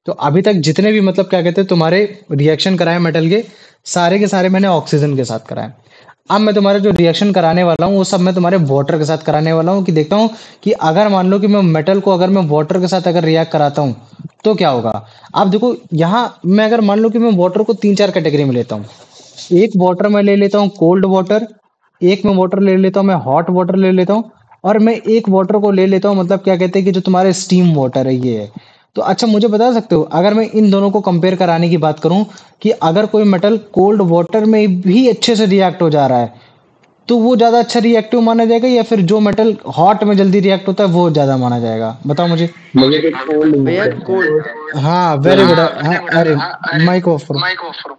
तो अभी तक जितने भी मतलब क्या कहते हैं तुम्हारे रिएक्शन कराए मेटल के सारे मैंने ऑक्सीजन के साथ कराए। अब मैं तुम्हारे जो रिएक्शन कराने वाला हूँ वो सब मैं तुम्हारे वाटर के साथ कराने वाला हूँ कि देखता हूँ कि अगर मान लो कि मैं मेटल को अगर मैं वाटर के साथ अगर रिएक्ट कराता हूँ तो क्या होगा। आप देखो यहाँ मैं अगर मान लो कि मैं वाटर को तीन चार कैटेगरी में लेता हूँ। एक वाटर मैं ले लेता हूँ कोल्ड वाटर, एक मैं वाटर ले लेता हूँ मैं हॉट वाटर ले लेता हूँ, और मैं एक वाटर को ले लेता हूँ मतलब क्या कहते हैं कि जो तुम्हारे स्टीम वाटर है ये है। तो अच्छा मुझे बता सकते हो अगर मैं इन दोनों को कंपेयर कराने की बात करूं कि अगर कोई मेटल कोल्ड वाटर में भी अच्छे से रिएक्ट हो जा रहा है तो वो ज्यादा अच्छा रिएक्टिव माना जाएगा या फिर जो मेटल हॉट में जल्दी रिएक्ट होता है वो ज्यादा माना जाएगा, बताओ मुझे। मुझे तो कोल्ड भैया लगता है। कोल्ड। हाँ वेरी कोल्ड। गुड। हाँ अरे माइक ऑफ करो।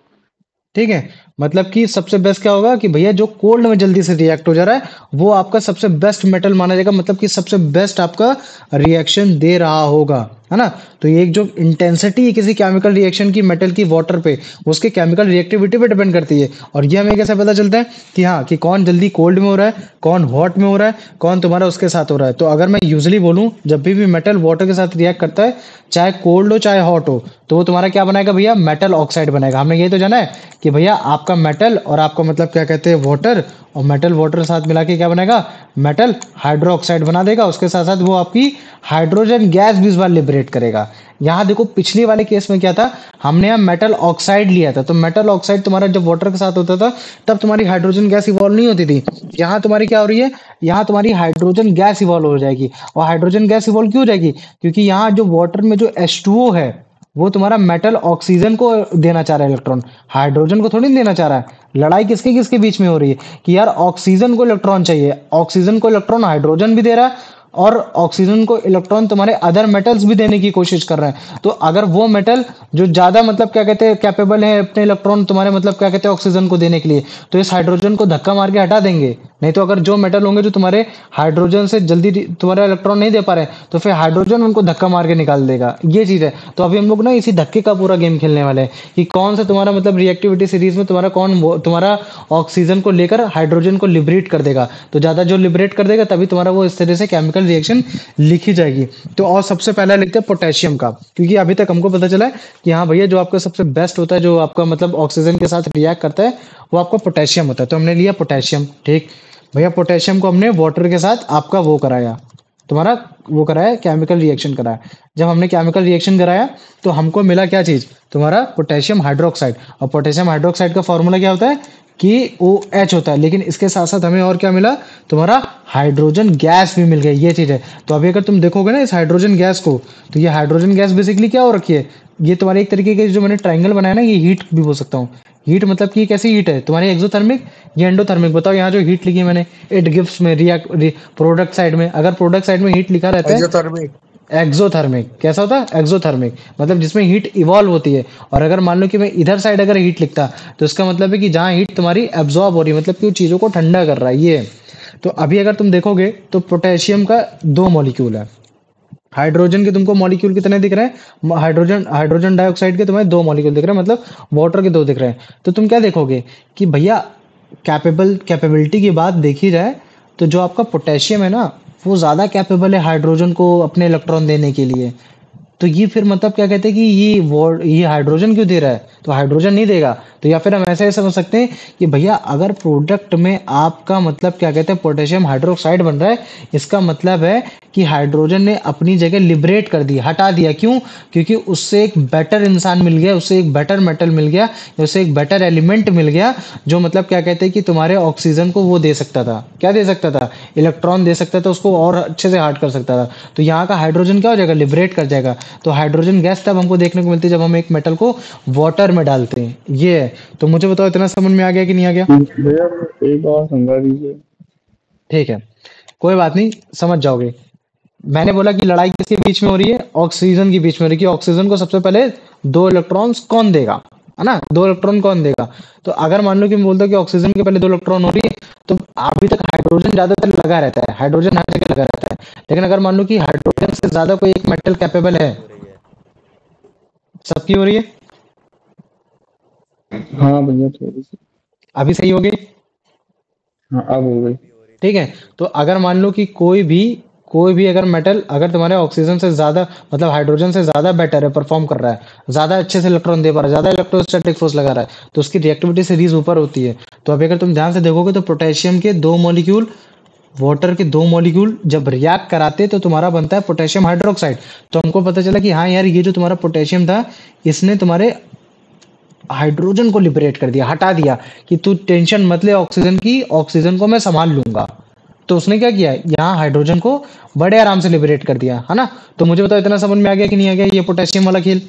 ठीक है। मतलब कि सबसे बेस्ट क्या होगा कि भैया जो कोल्ड में जल्दी से रिएक्ट हो जा रहा है वो आपका सबसे बेस्ट मेटल माना जाएगा, मतलब कि सबसे बेस्ट आपका रिएक्शन दे रहा होगा, है ना। तो ये एक जो इंटेंसिटी है किसी केमिकल रिएक्शन की मेटल की वाटर पे उसके केमिकल रिएक्टिविटी पे डिपेंड करती है। और ये हमें कैसे पता चलता है कि हाँ कि कौन जल्दी कोल्ड में हो रहा है कौन हॉट में हो रहा है कौन तुम्हारा उसके साथ हो रहा है। तो अगर मैं यूजली बोलूं जब भी मेटल वाटर के साथ रिएक्ट करता है चाहे कोल्ड हो चाहे हॉट हो तो वो तुम्हारा क्या बनाएगा भैया मेटल ऑक्साइड बनाएगा। हमने ये तो जाना है कि भैया आपका मेटल और आपका मतलब क्या कहते हैं वाटर और मेटल वाटर साथ मिला के क्या बनेगा मेटल हाइड्रो ऑक्साइड बना देगा। उसके साथ साथ वो आपकी हाइड्रोजन गैस भी इस बार लिबरेट करेगा। यहाँ देखो पिछले वाले केस में क्या था, हमने यहाँ मेटल ऑक्साइड लिया था तो मेटल ऑक्साइड तुम्हारा जब वाटर के साथ होता था तब तुम्हारी हाइड्रोजन गैस इवॉल्व नहीं होती थी। यहाँ तुम्हारी क्या हो रही है, यहाँ तुम्हारी हाइड्रोजन गैस इवॉल्व हो जाएगी। और हाइड्रोजन गैस इवॉल्व क्यों हो जाएगी क्योंकि यहाँ जो वाटर में जो H2O है वो तुम्हारा मेटल ऑक्सीजन को देना चाह रहा है इलेक्ट्रॉन, हाइड्रोजन को थोड़ी देना चाह रहा है। लड़ाई किसके किसके बीच में हो रही है कि यार ऑक्सीजन को इलेक्ट्रॉन चाहिए, ऑक्सीजन को इलेक्ट्रॉन हाइड्रोजन भी दे रहा है और ऑक्सीजन को इलेक्ट्रॉन तुम्हारे अदर मेटल्स भी देने की कोशिश कर रहे हैं। तो अगर वो मेटल जो ज्यादा मतलब क्या कहते हैं कैपेबल है अपने इलेक्ट्रॉन तुम्हारे मतलब क्या कहते हैं ऑक्सीजन को देने के लिए तो इस हाइड्रोजन को धक्का मार के हटा देंगे। नहीं तो अगर जो मेटल होंगे जो तुम्हारे हाइड्रोजन से जल्दी तुम्हारा इलेक्ट्रॉन नहीं दे पा रहे तो फिर हाइड्रोजन उनको धक्का मार के निकाल देगा, ये चीज है। तो अभी हम लोग ना इसी धक्के का पूरा गेम खेलने वाले हैं कि कौन सा तुम्हारा मतलब रिएक्टिविटी सीरीज में तुम्हारा तुम्हारा ऑक्सीजन को लेकर हाइड्रोजन को लिबरेट कर देगा। तो ज्यादा जो लिबरेट कर देगा तभी तुम्हारा वो इस तरह से केमिकल रिएक्शन लिखी जाएगी। तो और सबसे पहला लिखते हैं पोटेशियम का, क्योंकि अभी तक हमको पता चला है कि हाँ भैया जो आपका सबसे बेस्ट होता है जो आपका मतलब ऑक्सीजन के साथ रिएक्ट करता है वो आपका पोटेशियम होता है। तो हमने लिया पोटेशियम, ठीक। भैया पोटेशियम को हमने वाटर के साथ आपका वो कराया, तुम्हारा वो कराया केमिकल रिएक्शन कराया। जब हमने केमिकल रिएक्शन कराया तो हमको मिला क्या चीज, तुम्हारा पोटेशियम हाइड्रोक्साइड। और पोटेशियम हाइड्रोक्साइड का फॉर्मूला क्या होता है कि ओ एच होता है, लेकिन इसके साथ साथ हमें और क्या मिला, तुम्हारा हाइड्रोजन गैस भी मिल गई, ये चीज है। तो अभी अगर तुम देखोगे ना इस हाइड्रोजन गैस को तो ये हाइड्रोजन गैस बेसिकली क्या हो रखी है, ये तुम्हारे एक तरीके के जो मैंने ट्राइंगल बनाया ना ये हीट भी बोल सकता हूँ। हीट मतलब कि कैसी हीट है तुम्हारी एक्सोथर्मिक या एंडोथर्मिक, बताओ यहाँ जो हीट लिखी है मैंने इट गिव्स में रिएक्ट प्रोडक्ट साइड में, अगर प्रोडक्ट साइड में हीट लिखा रहता है एक्सोथर्मिक। एक्सोथर्मिक, कैसा होता है एक्सोथर्मिक मतलब जिसमें हीट इवॉल्व होती है। और अगर मान लो कि मैं इधर साइड अगर हीट लिखता तो इसका मतलब है कि जहाँ हीट तुम्हारी एब्जॉर्ब हो रही है मतलब कि वो चीजों को ठंडा कर रहा है, ये है। तो अभी अगर तुम देखोगे तो पोटेशियम का दो मॉलिक्यूल है, हाइड्रोजन के तुमको मॉलिक्यूल कितने दिख रहे हैं, हाइड्रोजन हाइड्रोजन डाइऑक्साइड के तुम्हें दो मॉलिक्यूल दिख रहे हैं मतलब वाटर के दो दिख रहे हैं। तो तुम क्या देखोगे कि भैया कैपेबिलिटी की बात देखी जाए तो जो आपका पोटेशियम है ना वो ज्यादा कैपेबल है हाइड्रोजन को अपने इलेक्ट्रॉन देने के लिए। तो ये फिर मतलब क्या कहते हैं कि ये हाइड्रोजन क्यों दे रहा है, तो हाइड्रोजन नहीं देगा। तो या फिर हम ऐसे समझ सकते हैं कि भैया अगर प्रोडक्ट में आपका मतलब क्या कहते हैं पोटेशियम हाइड्रोक्साइड बन रहा है इसका मतलब है कि हाइड्रोजन ने अपनी जगह लिबरेट कर दी, हटा दिया, क्यों, क्योंकि उससे एक बेटर इंसान मिल गया, उससे एक बेटर मेटल मिल गया, उससे एक बेटर एलिमेंट मिल गया जो मतलब क्या कहते हैं कि तुम्हारे ऑक्सीजन को वो दे सकता था, क्या दे सकता था, इलेक्ट्रॉन दे सकता था, उसको और अच्छे से हार्ड कर सकता था। तो यहाँ का हाइड्रोजन क्या हो जाएगा, लिबरेट कर जाएगा। तो हाइड्रोजन गैस तब हमको देखने को मिलती है जब हम एक मेटल को वाटर में डालते हैं, ये है। तो मुझे बताओ इतना समझ में आ गया कि नहीं आ गया। भैया एक और समझा दीजिए। ठीक है, कोई बात नहीं, समझ जाओगे। मैंने बोला कि लड़ाई किसके बीच में हो रही है, ऑक्सीजन के बीच में हो रही है कि ऑक्सीजन को सबसे पहले दो इलेक्ट्रॉन्स कौन देगा, है ना, दो इलेक्ट्रॉन कौन देगा। तो अगर मान लो कि मैं बोलता हूं कि ऑक्सीजन के पहले दो इलेक्ट्रॉन हो रही है तो अभी तक हाइड्रोजन ज्यादातर लगा रहता है, हाइड्रोजन हर जगह लगा रहता है। लेकिन अगर मान लो कि हाइड्रोजन से ज्यादा कोई एक मेटल कैपेबल है, हो रही है। सबकी हो रही है, हाँ भैया थोड़ी सी। अभी सही हो गई। हाँ अब हो गई। अभी हो रही ठीक थोड़ी है। सी। तो अगर मान लो कि कोई भी कोई भी अगर मेटल अगर तुम्हारे ऑक्सीजन से ज्यादा मतलब हाइड्रोजन से ज्यादा बेटर है, परफॉर्म कर रहा है, ज्यादा अच्छे से इलेक्ट्रॉन दे पा रहा है, ज्यादा इलेक्ट्रोस्टैटिक फोर्स लगा रहा है, तो उसकी रिएक्टिविटी सीरीज ऊपर होती है। तो अभी अगर तुम ध्यान से देखोगे तो पोटेशियम के दो मॉलिक्यूल, वाटर के दो मॉलिक्यूल जब रिएक्ट कराते हैं तो तुम्हारा बनता है पोटेशियम हाइड्रोक्साइड। तो हमको पता चला कि हाँ यार, ये जो तुम्हारा पोटेशियम था, इसने तुम्हारे हाइड्रोजन को लिबरेट कर दिया, हटा दिया कि तू टेंशन मत ले ऑक्सीजन की, ऑक्सीजन को मैं संभाल लूंगा। तो उसने क्या किया, यहाँ हाइड्रोजन को बड़े आराम से लिबरेट कर दिया, है ना। तो मुझे बताओ इतना समझ में आ गया कि नहीं आ गया ये पोटेशियम वाला खेल?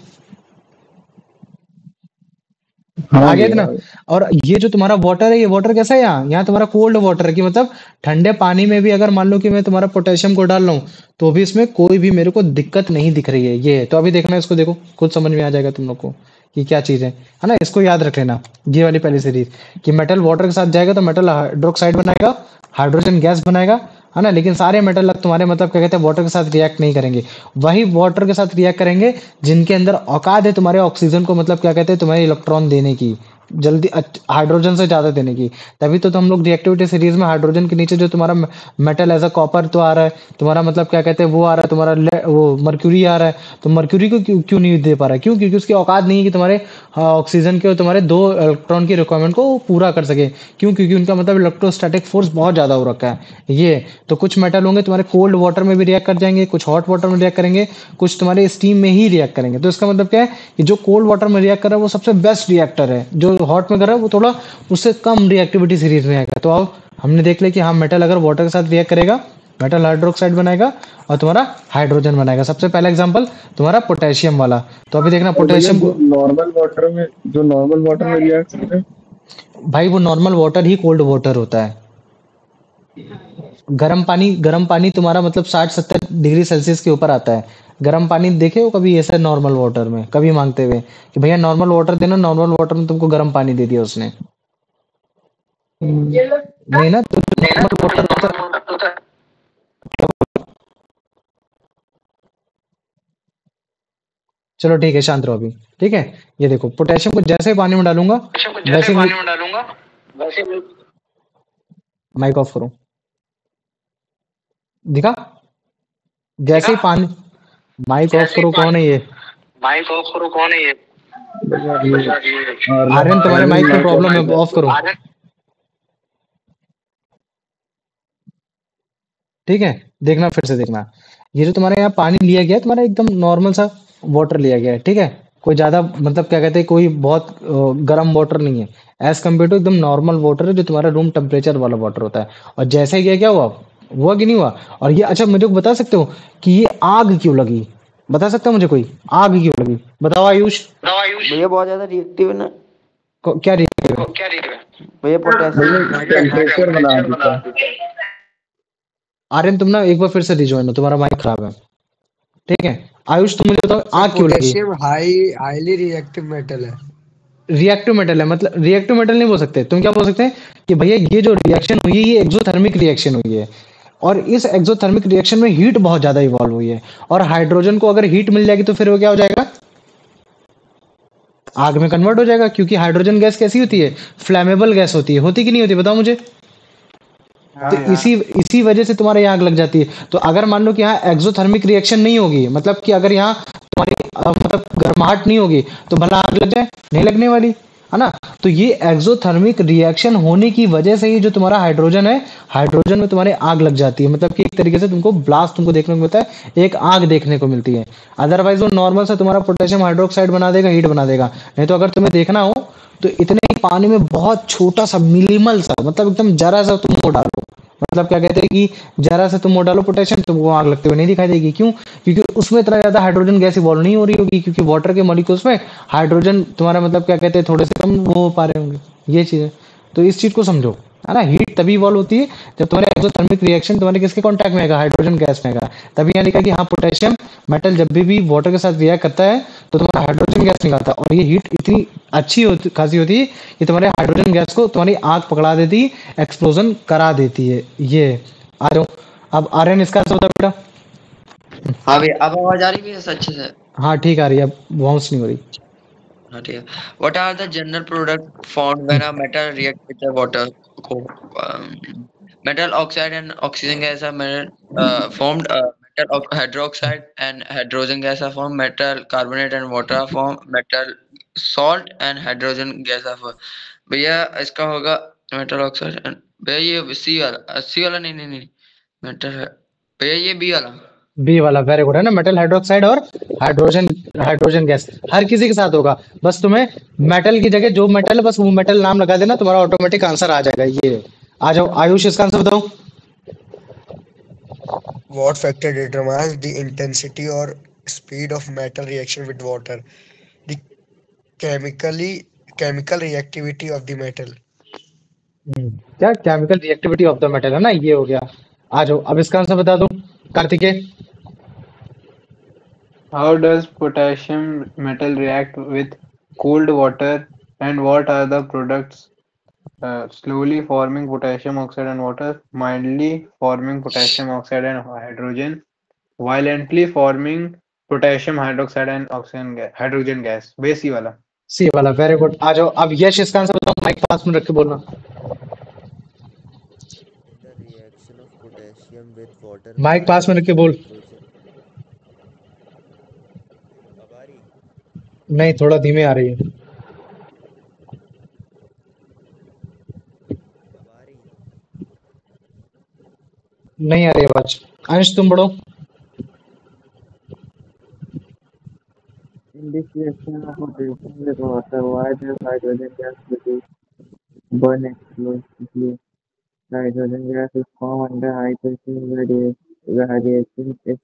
हाँ आ गया भैया इतना। और ये जो तुम्हारा वाटर है, ये वाटर कैसा है, यहाँ यहाँ तुम्हारा कोल्ड वाटर है, कि मतलब ठंडे पानी में भी अगर मान लो कि मैं तुम्हारा पोटेशियम को डाल रहा हूँ, तो भी इसमें कोई भी मेरे को दिक्कत नहीं दिख रही है। ये है। तो अभी देखना, इसको देखो, खुद समझ में आ जाएगा तुम लोग को कि क्या चीज है ना। इसको याद रख लेना, ये वाली पहली सीरीज, कि मेटल वाटर के साथ जाएगा तो मेटल हाइड्रोक्साइड बनाएगा, हाइड्रोजन गैस बनाएगा, है ना। लेकिन सारे मेटल अब तुम्हारे मतलब क्या कहते हैं, वाटर के साथ रिएक्ट नहीं करेंगे। वही वाटर के साथ रिएक्ट करेंगे जिनके अंदर औकात है तुम्हारे ऑक्सीजन को मतलब क्या कहते हैं, तुम्हारे इलेक्ट्रॉन देने की, जल्दी हाइड्रोजन से ज्यादा देने की। तभी तो हम लोग रिएक्टिविटी सीरीज में हाइड्रोजन के नीचे जो तुम्हारा मेटल एज अ कॉपर तो आ रहा है, तुम्हारा मतलब क्या कहते हैं वो आ रहा है, तुम्हारा वो मर्क्यूरी आ रहा है। तो मर्क्यूरी को क्यों क्यों नहीं दे पा रहा है? क्यों? क्योंकि उसकी औकात नहीं है कि तुम्हारे ऑक्सीजन के और तुम्हारे दो इलेक्ट्रॉन की रिक्वायरमेंट को पूरा कर सके। क्यों? क्योंकि उनका मतलब इलेक्ट्रोस्टैटिक फोर्स बहुत ज्यादा हो रखा है। ये तो कुछ मेटल होंगे तुम्हारे कोल्ड वाटर में भी रिएक्ट कर जाएंगे, कुछ हॉट वाटर में रिएक्ट करेंगे, कुछ तुम्हारे स्टीम में ही रिएक्ट करेंगे। तो इसका मतलब क्या है कि जो कोल्ड वाटर में रिएक्ट कर रहा है वो सबसे बेस्ट रिएक्टर है, जो हॉट में कर रहा है वो थोड़ा उससे कम रिएक्टिविटी सीरीज में आएगा। तो अब हमने देख लिया कि हाँ, मेटल अगर वाटर के साथ रिएक्ट करेगा, मेटल हाइड्रोक्साइड बनाएगा और तुम्हारा हाइड्रोजन बनाएगा। सबसे पहला एग्जांपल तुम्हारा पोटेशियम वाला। तो अभी देखना और भैया पोटेशियम जो को, नॉर्मल वाटर में रिएक्ट कर रहे हैं। भाई वो नॉर्मल वाटर ही कोल्ड वाटर होता है। गर्म पानी तुम्हारा मतलब 60-70 डिग्री सेल्सियस के ऊपर आता है। गर्म पानी देखे हो कभी ऐसे नॉर्मल वाटर में कभी मांगते हुए कि भैया नॉर्मल वाटर देना, नॉर्मल वाटर में तुमको गर्म पानी दे दिया उसने? नहीं ना। तो नॉर्मल वाटर होता है, चलो ठीक है, शांत रहो अभी। ठीक है, ये देखो पोटेशियम को जैसे ही पानी में डालूंगा वैसे ही माइक ऑफ करो, दिखा? जैसे ही पानी, माइक ऑफ करो, कौन है ये? भैया ये आर्यन, तुम्हारे आर्यन माइक में माइक ऑफ प्रॉब्लम है, कर ऑफ करो। ठीक है, देखना फिर से देखना। ये जो तुम्हारे यहाँ पानी लिया गया है, तुम्हारा एकदम नॉर्मल सा वाटर लिया गया है, ठीक है। कोई ज्यादा मतलब क्या कहते हैं, कोई बहुत गर्म वाटर नहीं है। एज कम्पेयर टू एकदम नॉर्मल वाटर है जो तुम्हारा रूम टेम्परेचर वाला वाटर होता है। और जैसे ही गया, क्या हुआ कि नहीं हुआ? और ये अच्छा, मुझे बता सकते हो कि ये आग क्यों लगी? बता सकता है मुझे कोई, आग क्यों लगी? बताओ आयुष। भैया बहुत ज्यादा रिएक्टिव है ना। क्या रिएक्टिव है? भैया भैया पोटेशियम टेम्परेचर बना देता है। आर्यन, तुम ना एक बार फिर से रिजॉइन हो, तुम्हारा माइक खराब है। ठीक है, आयुष तुम मुझे बताओ सर आग क्यों लगी? पोटेशियम हाईली रिएक्टिव मेटल है। रिएक्टिव मेटल है, मतलब रिएक्टिव मेटल नहीं बोल सकते, तुम क्या बोल सकते हैं कि भैया ये जो रिएक्शन हुई है ये एक्सोथर्मिक रिएक्शन हुई है। और इस एक्सोथर्मिक रिएक्शन में हीट बहुत ज्यादा इवॉल्व हुई है। और हाइड्रोजन को अगर हीट मिल जाएगी तो फिर वो क्या हो जाएगा, आग में कन्वर्ट हो जाएगा। क्योंकि हाइड्रोजन गैस कैसी होती है, फ्लैमेबल गैस होती है कि नहीं होती, बताओ मुझे। तो हाँ यार। इसी इसी वजह से तुम्हारे यहाँ आग लग जाती है। तो अगर मान लो कि यहाँ एक्सोथर्मिक रिएक्शन नहीं होगी, मतलब कि अगर यहाँ तुम्हारी मतलब गर्माहट नहीं होगी, तो भला आग लग जाए, नहीं लगने वाली, है ना। तो ये एक्सोथर्मिक रिएक्शन होने की वजह से ही जो तुम्हारा हाइड्रोजन है, हाइड्रोजन में तुम्हारे आग लग जाती है। मतलब कि एक तरीके से तुमको ब्लास्ट तुमको देखने को मिलता है, एक आग देखने को मिलती है। अदरवाइज वो नॉर्मल से तुम्हारा पोटेशियम हाइड्रोक्साइड बना देगा, हीट बना देगा। नहीं तो अगर तुम्हें देखना हो तो इतने ही पानी में बहुत छोटा सा मिनिमल सा, मतलब एकदम जरा सा तुम वो डालो, मतलब क्या कहते हैं कि जरा से तुम वो डालो पोटेशियम, तुमको आग लगते हुए नहीं दिखाई देगी। क्यों? क्योंकि उसमें इतना ज्यादा हाइड्रोजन गैस इवॉल्व नहीं हो रही होगी, क्योंकि वाटर के मॉलिक्यूल्स में हाइड्रोजन तुम्हारा मतलब क्या कहते हैं थोड़े से कम वो हो पा रहे होंगे। ये चीज है। तो इस चीज को समझो, है ना। हीट तभी इवॉल्व होती है जब तुम्हारे एक्सोथर्मिक रिएक्शन तुम्हारे किसके कांटेक्ट में आएगा, हाइड्रोजन गैस में आएगा। तभी यहाँ लिखा कि हाँ, पोटेशियम मेटल जब भी वाटर के साथ रिएक्ट करता है तो तुम्हारा हाइड्रोजन गैस निकलता है। और ये हीट इतनी अच्छी होती खासी होती है कि तुम्हारे हाइड्रोजन गैस को तुम्हारी आग पकड़ा देती, एक्सप्लोजन करा देती है। ये आ जाओ, अब आर्यन इसका आंसर बता बेटा। हाँ भैया, अब आवाज आ रही है भैया अच्छे से? हाँ ठीक आ रही है, अब बाउंस नहीं हो रही। हाँ ठीक है। What are the general product found when a metal react with the water को metal oxide and oxygen gas are formed. Metal hydroxide and hydrogen gas are formed. Metal carbonate and water are formed. Metal salt and hydrogen gas are formed. भैया इसका होगा metal oxide and भैया ये सी वाला नहीं नहीं नहीं मेटल है भैया ये बी वाला बी वाला वेरी गुड है ना, मेटल हाइड्रोक्साइड और हाइड्रोजन हाइड्रोजन गैस हर किसी के साथ होगा। बस तुम्हें मेटल की जगह जो मेटल है बस वो मेटल नाम लगा देना, तुम्हारा ऑटोमेटिक आंसर आ जाएगा। ये आ जाओ आयुष, इसका आंसर बताओ। What factor determines the intensity or speed of metal reaction with water? The chemical reactivity of the metal. क्या chemical reactivity of the metal है ना, ये हो गया। आ जाओ अब इसका आंसर बता दो Kartikeya. How does potassium metal react with cold water, and what are the products? Slowly forming potassium oxide and water, mildly forming potassium oxide and hydrogen, violently forming potassium hydroxide and hydrogen gas. बेसी वाला। सी वाला very good. आ जाओ अब यश, इसका answer बताओ, mic पास में रख के बोलना। The reaction of potassium with water. Mic पास में रख के बोल। अब आ रही? नहीं, थोड़ा धीमे आ रही है। अब आ रही? नहीं आ रही आवाज। अंश तुम बढ़ो। In this reaction of potassium with water, why does hydrogen gas burn explosively? The hydrogen gas is formed under high pressure. The reaction is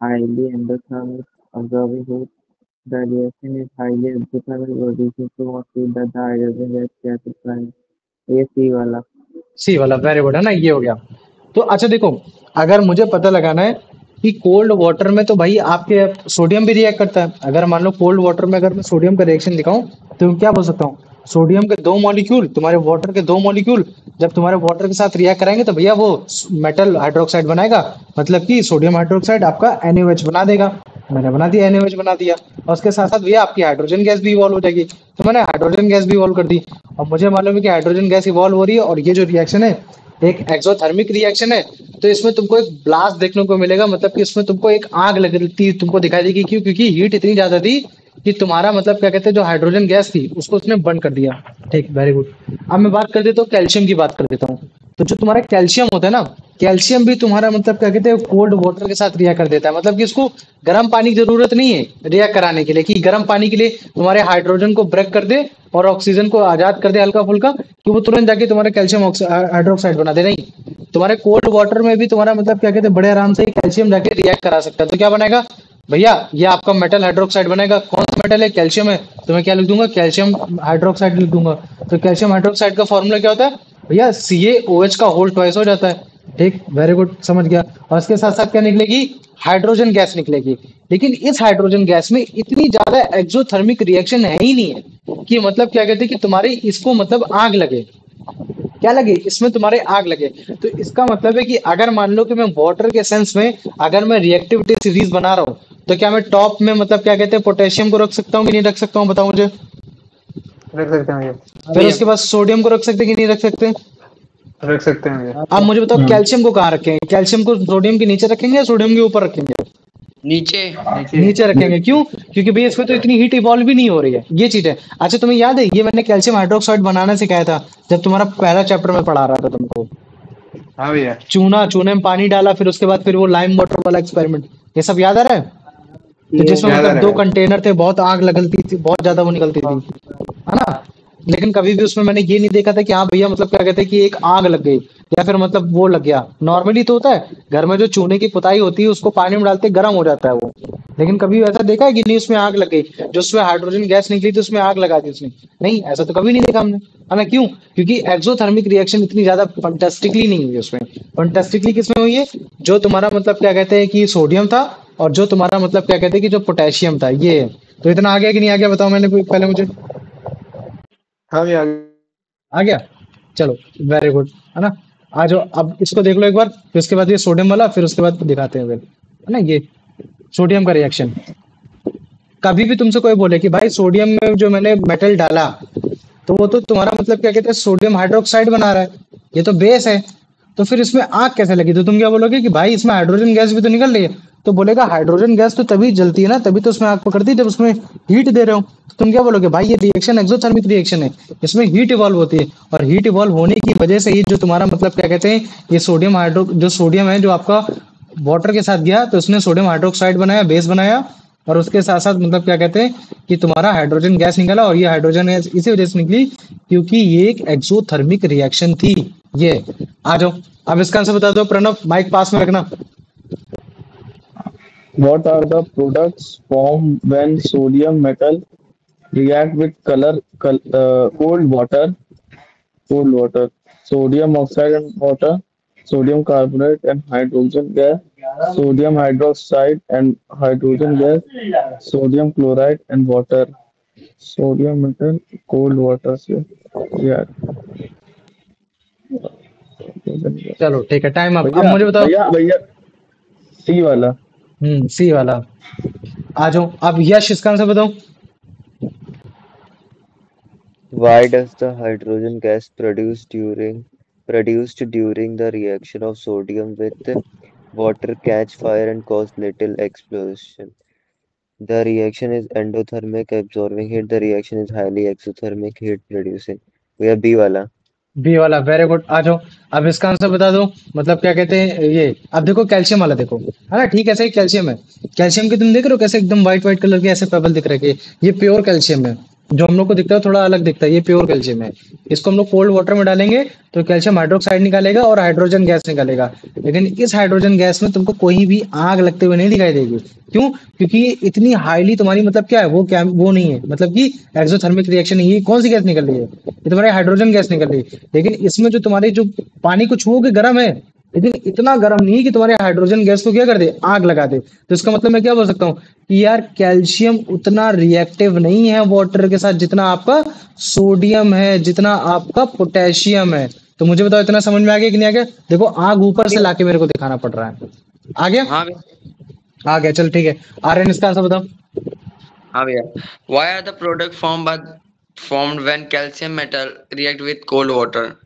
highly endothermic, absorbing heat. The reaction is highly exothermic, producing so much heat that the hydrogen gas gases flying. ये सी वाला। सी वाला very good है ना, ये हो गया। तो अच्छा देखो, अगर मुझे पता लगाना है कि कोल्ड वाटर में तो भाई आपके सोडियम भी रिएक्ट करता है। अगर मान लो कोल्ड वाटर में अगर मैं सोडियम का रिएक्शन दिखाऊं तो क्या बोल सकता हूँ, सोडियम के 2 मॉलिक्यूल तुम्हारे वाटर के 2 मॉलिक्यूल जब तुम्हारे वाटर के साथ रिएक्ट कराएंगे तो भैया वो मेटल हाइड्रोक्साइड बनाएगा, मतलब कि सोडियम हाइड्रोक्साइड आपका NaOH बना देगा। मैंने बना दिया, NaOH बना दिया, और उसके साथ साथ भैया आपकी हाइड्रोजन गैस भी इवॉल्व हो जाएगी। तो मैंने हाइड्रोजन गैस भी इवॉल्व कर दी, और मुझे मालूम है कि हाइड्रोजन गैस इवॉल्व हो रही है, और ये जो रिएक्शन है एक एक्सोथर्मिक रिएक्शन है। तो इसमें तुमको एक ब्लास्ट देखने को मिलेगा, मतलब कि इसमें तुमको एक आग लगती तुमको दिखाई देगी। क्यों? क्योंकि हीट इतनी ज्यादा थी कि तुम्हारा मतलब क्या कहते हैं, जो हाइड्रोजन गैस थी उसको उसने बंद कर दिया। ठीक, वेरी गुड। अब मैं बात कर देता हूँ कैल्शियम की बात कर देता हूँ। तो जो तुम्हारा कैल्शियम होता है ना, कैल्शियम भी तुम्हारा मतलब क्या कहते हैं कोल्ड वाटर के साथ रिएक्ट कर देता है। मतलब कि इसको गर्म पानी की जरूरत नहीं है रिएक्ट कराने के लिए, कि गर्म पानी के लिए तुम्हारे हाइड्रोजन को ब्रेक कर दे और ऑक्सीजन को आजाद कर दे हल्का फुल्का, कि वो तुरंत जाके तुम्हारा कैल्शियम हाइड्रोक्साइड बना दे। नहीं, तुम्हारे कोल्ड वाटर में भी तुम्हारा मतलब क्या कहते हैं बड़े आराम से कैल्शियम जाके रिएक्ट करा सकता है। तो क्या बनेगा भैया, ये आपका मेटल हाइड्रोक्साइड बनेगा। कौन सा मेटल है? कैल्शियम है। तो मैं क्या लिख दूंगा? कैल्शियम हाइड्रोक्साइड लिख दूंगा। तो कैल्शियम हाइड्रोक्साइड का फॉर्मूला क्या होता है भैया? CaOH का होल ट्वाइस हो जाता है। ठीक, वेरी गुड, समझ गया। और इसके साथ साथ क्या निकलेगी? हाइड्रोजन गैस निकलेगी। लेकिन इस हाइड्रोजन गैस में इतनी ज्यादा एक्सोथर्मिक रिएक्शन है ही नहीं है कि मतलब क्या कहते हैं कि तुम्हारे इसको मतलब आग लगे। क्या लगे? इसमें तुम्हारे आग लगे। तो इसका मतलब है कि अगर मान लो कि मैं वाटर के सेंस में अगर मैं रिएक्टिविटी सीरीज बना रहा हूँ, तो क्या मैं टॉप में मतलब क्या कहते हैं पोटेशियम को रख सकता हूँ कि नहीं रख सकता हूँ? बताओ मुझे। रख सकते हैं भैया। फिर उसके बाद सोडियम को रख सकते हैं कि नहीं रख सकते? रख सकते हैं भैया। अब मुझे बताओ कैल्शियम को कहाँ रखेंगे? कैल्शियम को सोडियम के नीचे रखेंगे या सोडियम के ऊपर रखेंगे? नीचे नीचे रखेंगे। क्यों? क्योंकि भैया इसमें तो इतनी हीट इवॉल्व भी नहीं हो रही है, ये चीज है। अच्छा तुम्हें याद है, ये मैंने कैल्शियम हाइड्रोक्साइड बनाना सिखाया था जब तुम्हारा पहला चैप्टर में पढ़ा रहा था तुमको। हाँ भैया। चूने में पानी डाला, फिर उसके बाद फिर वो लाइम वाटर वाला एक्सपेरिमेंट, ये सब याद आ रहा है? तो जिसमें याद आ मतलब रहा 2 है। कंटेनर थे, बहुत आग लगती थी, बहुत ज्यादा वो निकलती थी, है ना? लेकिन कभी भी उसमें मैंने ये नहीं देखा था कि हाँ भैया मतलब क्या कहते हैं कि एक आग लग गई या फिर मतलब वो लग गया। नॉर्मली तो होता है घर में जो चूने की पुताई होती है उसको पानी में डालते गर्म हो जाता है वो, लेकिन कभी ऐसा देखा है कि नहीं उसमें आग लग गई, जो उसमें हाइड्रोजन गैस निकली थी उसमें आग लगा दी उसने? नहीं, ऐसा तो कभी नहीं देखा हमने, है ना? क्यों? क्योंकि एक्सोथर्मिक रिएक्शन इतनी ज्यादा फंटास्टिकली नहीं हुई उसमें। फंटास्टिकली किसमें हुई है? जो तुम्हारा मतलब क्या कहते हैं कि सोडियम था, और जो तुम्हारा मतलब क्या कहते हैं कि जो पोटेशियम था, ये है। तो इतना आ गया कि नहीं आ गया बताओ मैंने पहले मुझे? हाँ भैया। आ गया, चलो वेरी गुड, है ना? आ जाओ अब इसको देख लो एक बार, फिर उसके बाद ये सोडियम वाला, फिर उसके बाद दिखाते हैं फिर, है ना? ये सोडियम का रिएक्शन। कभी भी तुमसे कोई बोले कि भाई सोडियम में जो मैंने मेटल डाला, तो वो तो तुम्हारा मतलब क्या कहते हैं सोडियम हाइड्रोक्साइड बना रहा है, ये तो बेस है। तो फिर इसमें आग कैसे लगी? तो तुम क्या बोलोगे कि भाई इसमें हाइड्रोजन गैस भी तो निकल रही है। तो बोलेगा हाइड्रोजन गैस तो तभी जलती है ना, तभी तो उसमें आग पकड़ती है जब उसमें हीट दे रहे हो। तो तुम क्या बोलोगे? भाई ये रिएक्शन एक्सोथर्मिक रिएक्शन है, इसमें हीट इवॉल्व होती है, और हीट इवॉल्व होने की वजह से ये जो तुम्हारा मतलब क्या कहते हैं, ये सोडियम हाइड्रो जो सोडियम है जो आपका वाटर के साथ गया तो उसने सोडियम हाइड्रोक्साइड बनाया, बेस बनाया, और उसके साथ साथ मतलब क्या कहते हैं कि तुम्हारा हाइड्रोजन गैस निकला। और ये हाइड्रोजन गैस इसी वजह से निकली क्योंकि ये एक एक्सोथर्मिक रिएक्शन थी। ये आ जाओ, अब इसका आंसर बता दो प्रणव, माइक पास में रखना। What are the products formed when sodium metal react with cold water, sodium oxide and water, sodium carbonate and hydrogen gas, sodium hydroxide and hydrogen gas, sodium chloride and water, sodium metal, cold water से react. चलो ठीक है, time up. अब भैया मुझे बताओ। भैया भैया सी वाला। सी वाला। आ जाओ, अब यश इसका आंसर बताओ। Why does the hydrogen gas produced during the reaction of sodium with water catch fire and cause little explosion? The reaction is endothermic, absorbing heat. The reaction is highly exothermic, heat producing. भैया B वाला। B वाला, very good. आ जाओ, अब इसका answer बता दो। मतलब क्या कहते हैं ये, अब देखो कैल्शियम वाला देखो, है ना, ठीक है, सही कैल्शियम है। कैल्शियम के तुम देख रहे हो कैसे एकदम व्हाइट व्हाइट कलर के ऐसे पेबल दिख रहे हैं, ये प्योर कैल्शियम है। जो हम लोग को दिखता है थोड़ा अलग दिखता है, ये प्योर कैल्शियम है। इसको हम लोग कोल्ड वाटर में डालेंगे तो कैल्शियम हाइड्रोक्साइड निकालेगा और हाइड्रोजन गैस निकालेगा। लेकिन इस हाइड्रोजन गैस में तुमको कोई भी आग लगते हुए नहीं दिखाई देगी। क्यों? क्योंकि ये इतनी हाईली तुम्हारी मतलब क्या है, वो नहीं है, मतलब कि एक्सोथर्मिक रिएक्शन है। ये कौन सी गैस निकल रही है? ये तुम्हारी हाइड्रोजन गैस निकल रही है। लेकिन इसमें जो तुम्हारी जो पानी को छुओगे गर्म है, लेकिन इतना गर्म नहीं कि तुम्हारे हाइड्रोजन गैस को क्या कर दे, आग लगा दे। तो इसका मतलब मैं क्या बोल सकता हूँ कि यार कैल्शियम उतना रिएक्टिव नहीं है वाटर के साथ जितना आपका सोडियम है, जितना आपका पोटेशियम है। तो मुझे बताओ इतना समझ में आ गया कि नहीं आ गया? देखो आग ऊपर से लाके मेरे को दिखाना पड़ रहा है। आ गया? हाँ भैया। आ गया, चल ठीक है। आर्यन इसका आंसर बताओ। हाँ भैया। Why are the product formed when calcium metal react with cold water?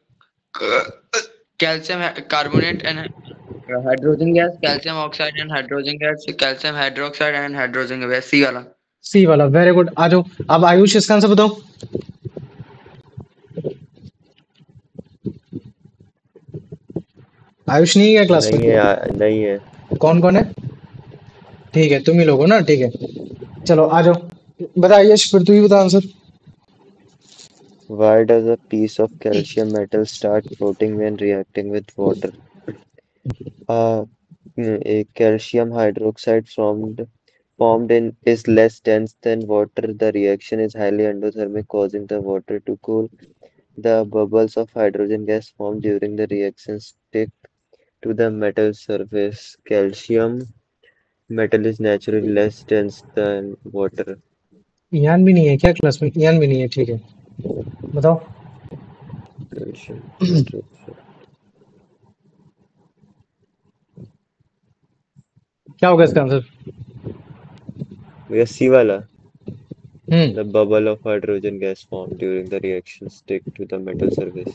Calcium carbonate and hydrogen gas, calcium oxide and hydrogen gas, calcium hydroxide and hydrogen gas. सी वाला। सी वाला, वेरी गुड। आ जाओ, अब आयुष इसका आंसर बताओ। आयुष नहीं है क्लास में? नहीं है। कौन कौन है? ठीक है, तुम ही लोग हो ना, ठीक है। चलो आ जाओ, बता यश, फिर तू ही बता answer. Why does a piece of calcium metal start floating when reacting with water? A calcium hydroxide formed in is less dense than water. The reaction is highly endothermic, causing the water to cool. The bubbles of hydrogen gas formed during the reaction stick to the metal surface. Calcium metal is naturally less dense than water. Ian भी नहीं है क्या class में? Ian भी नहीं है, ठीक है, बताओ। Calcium hydroxide. क्या होगा इसका आंसर? भैया सी वाला। हम्म The bubble of hydrogen gas formed during the reaction stick to the metal surface.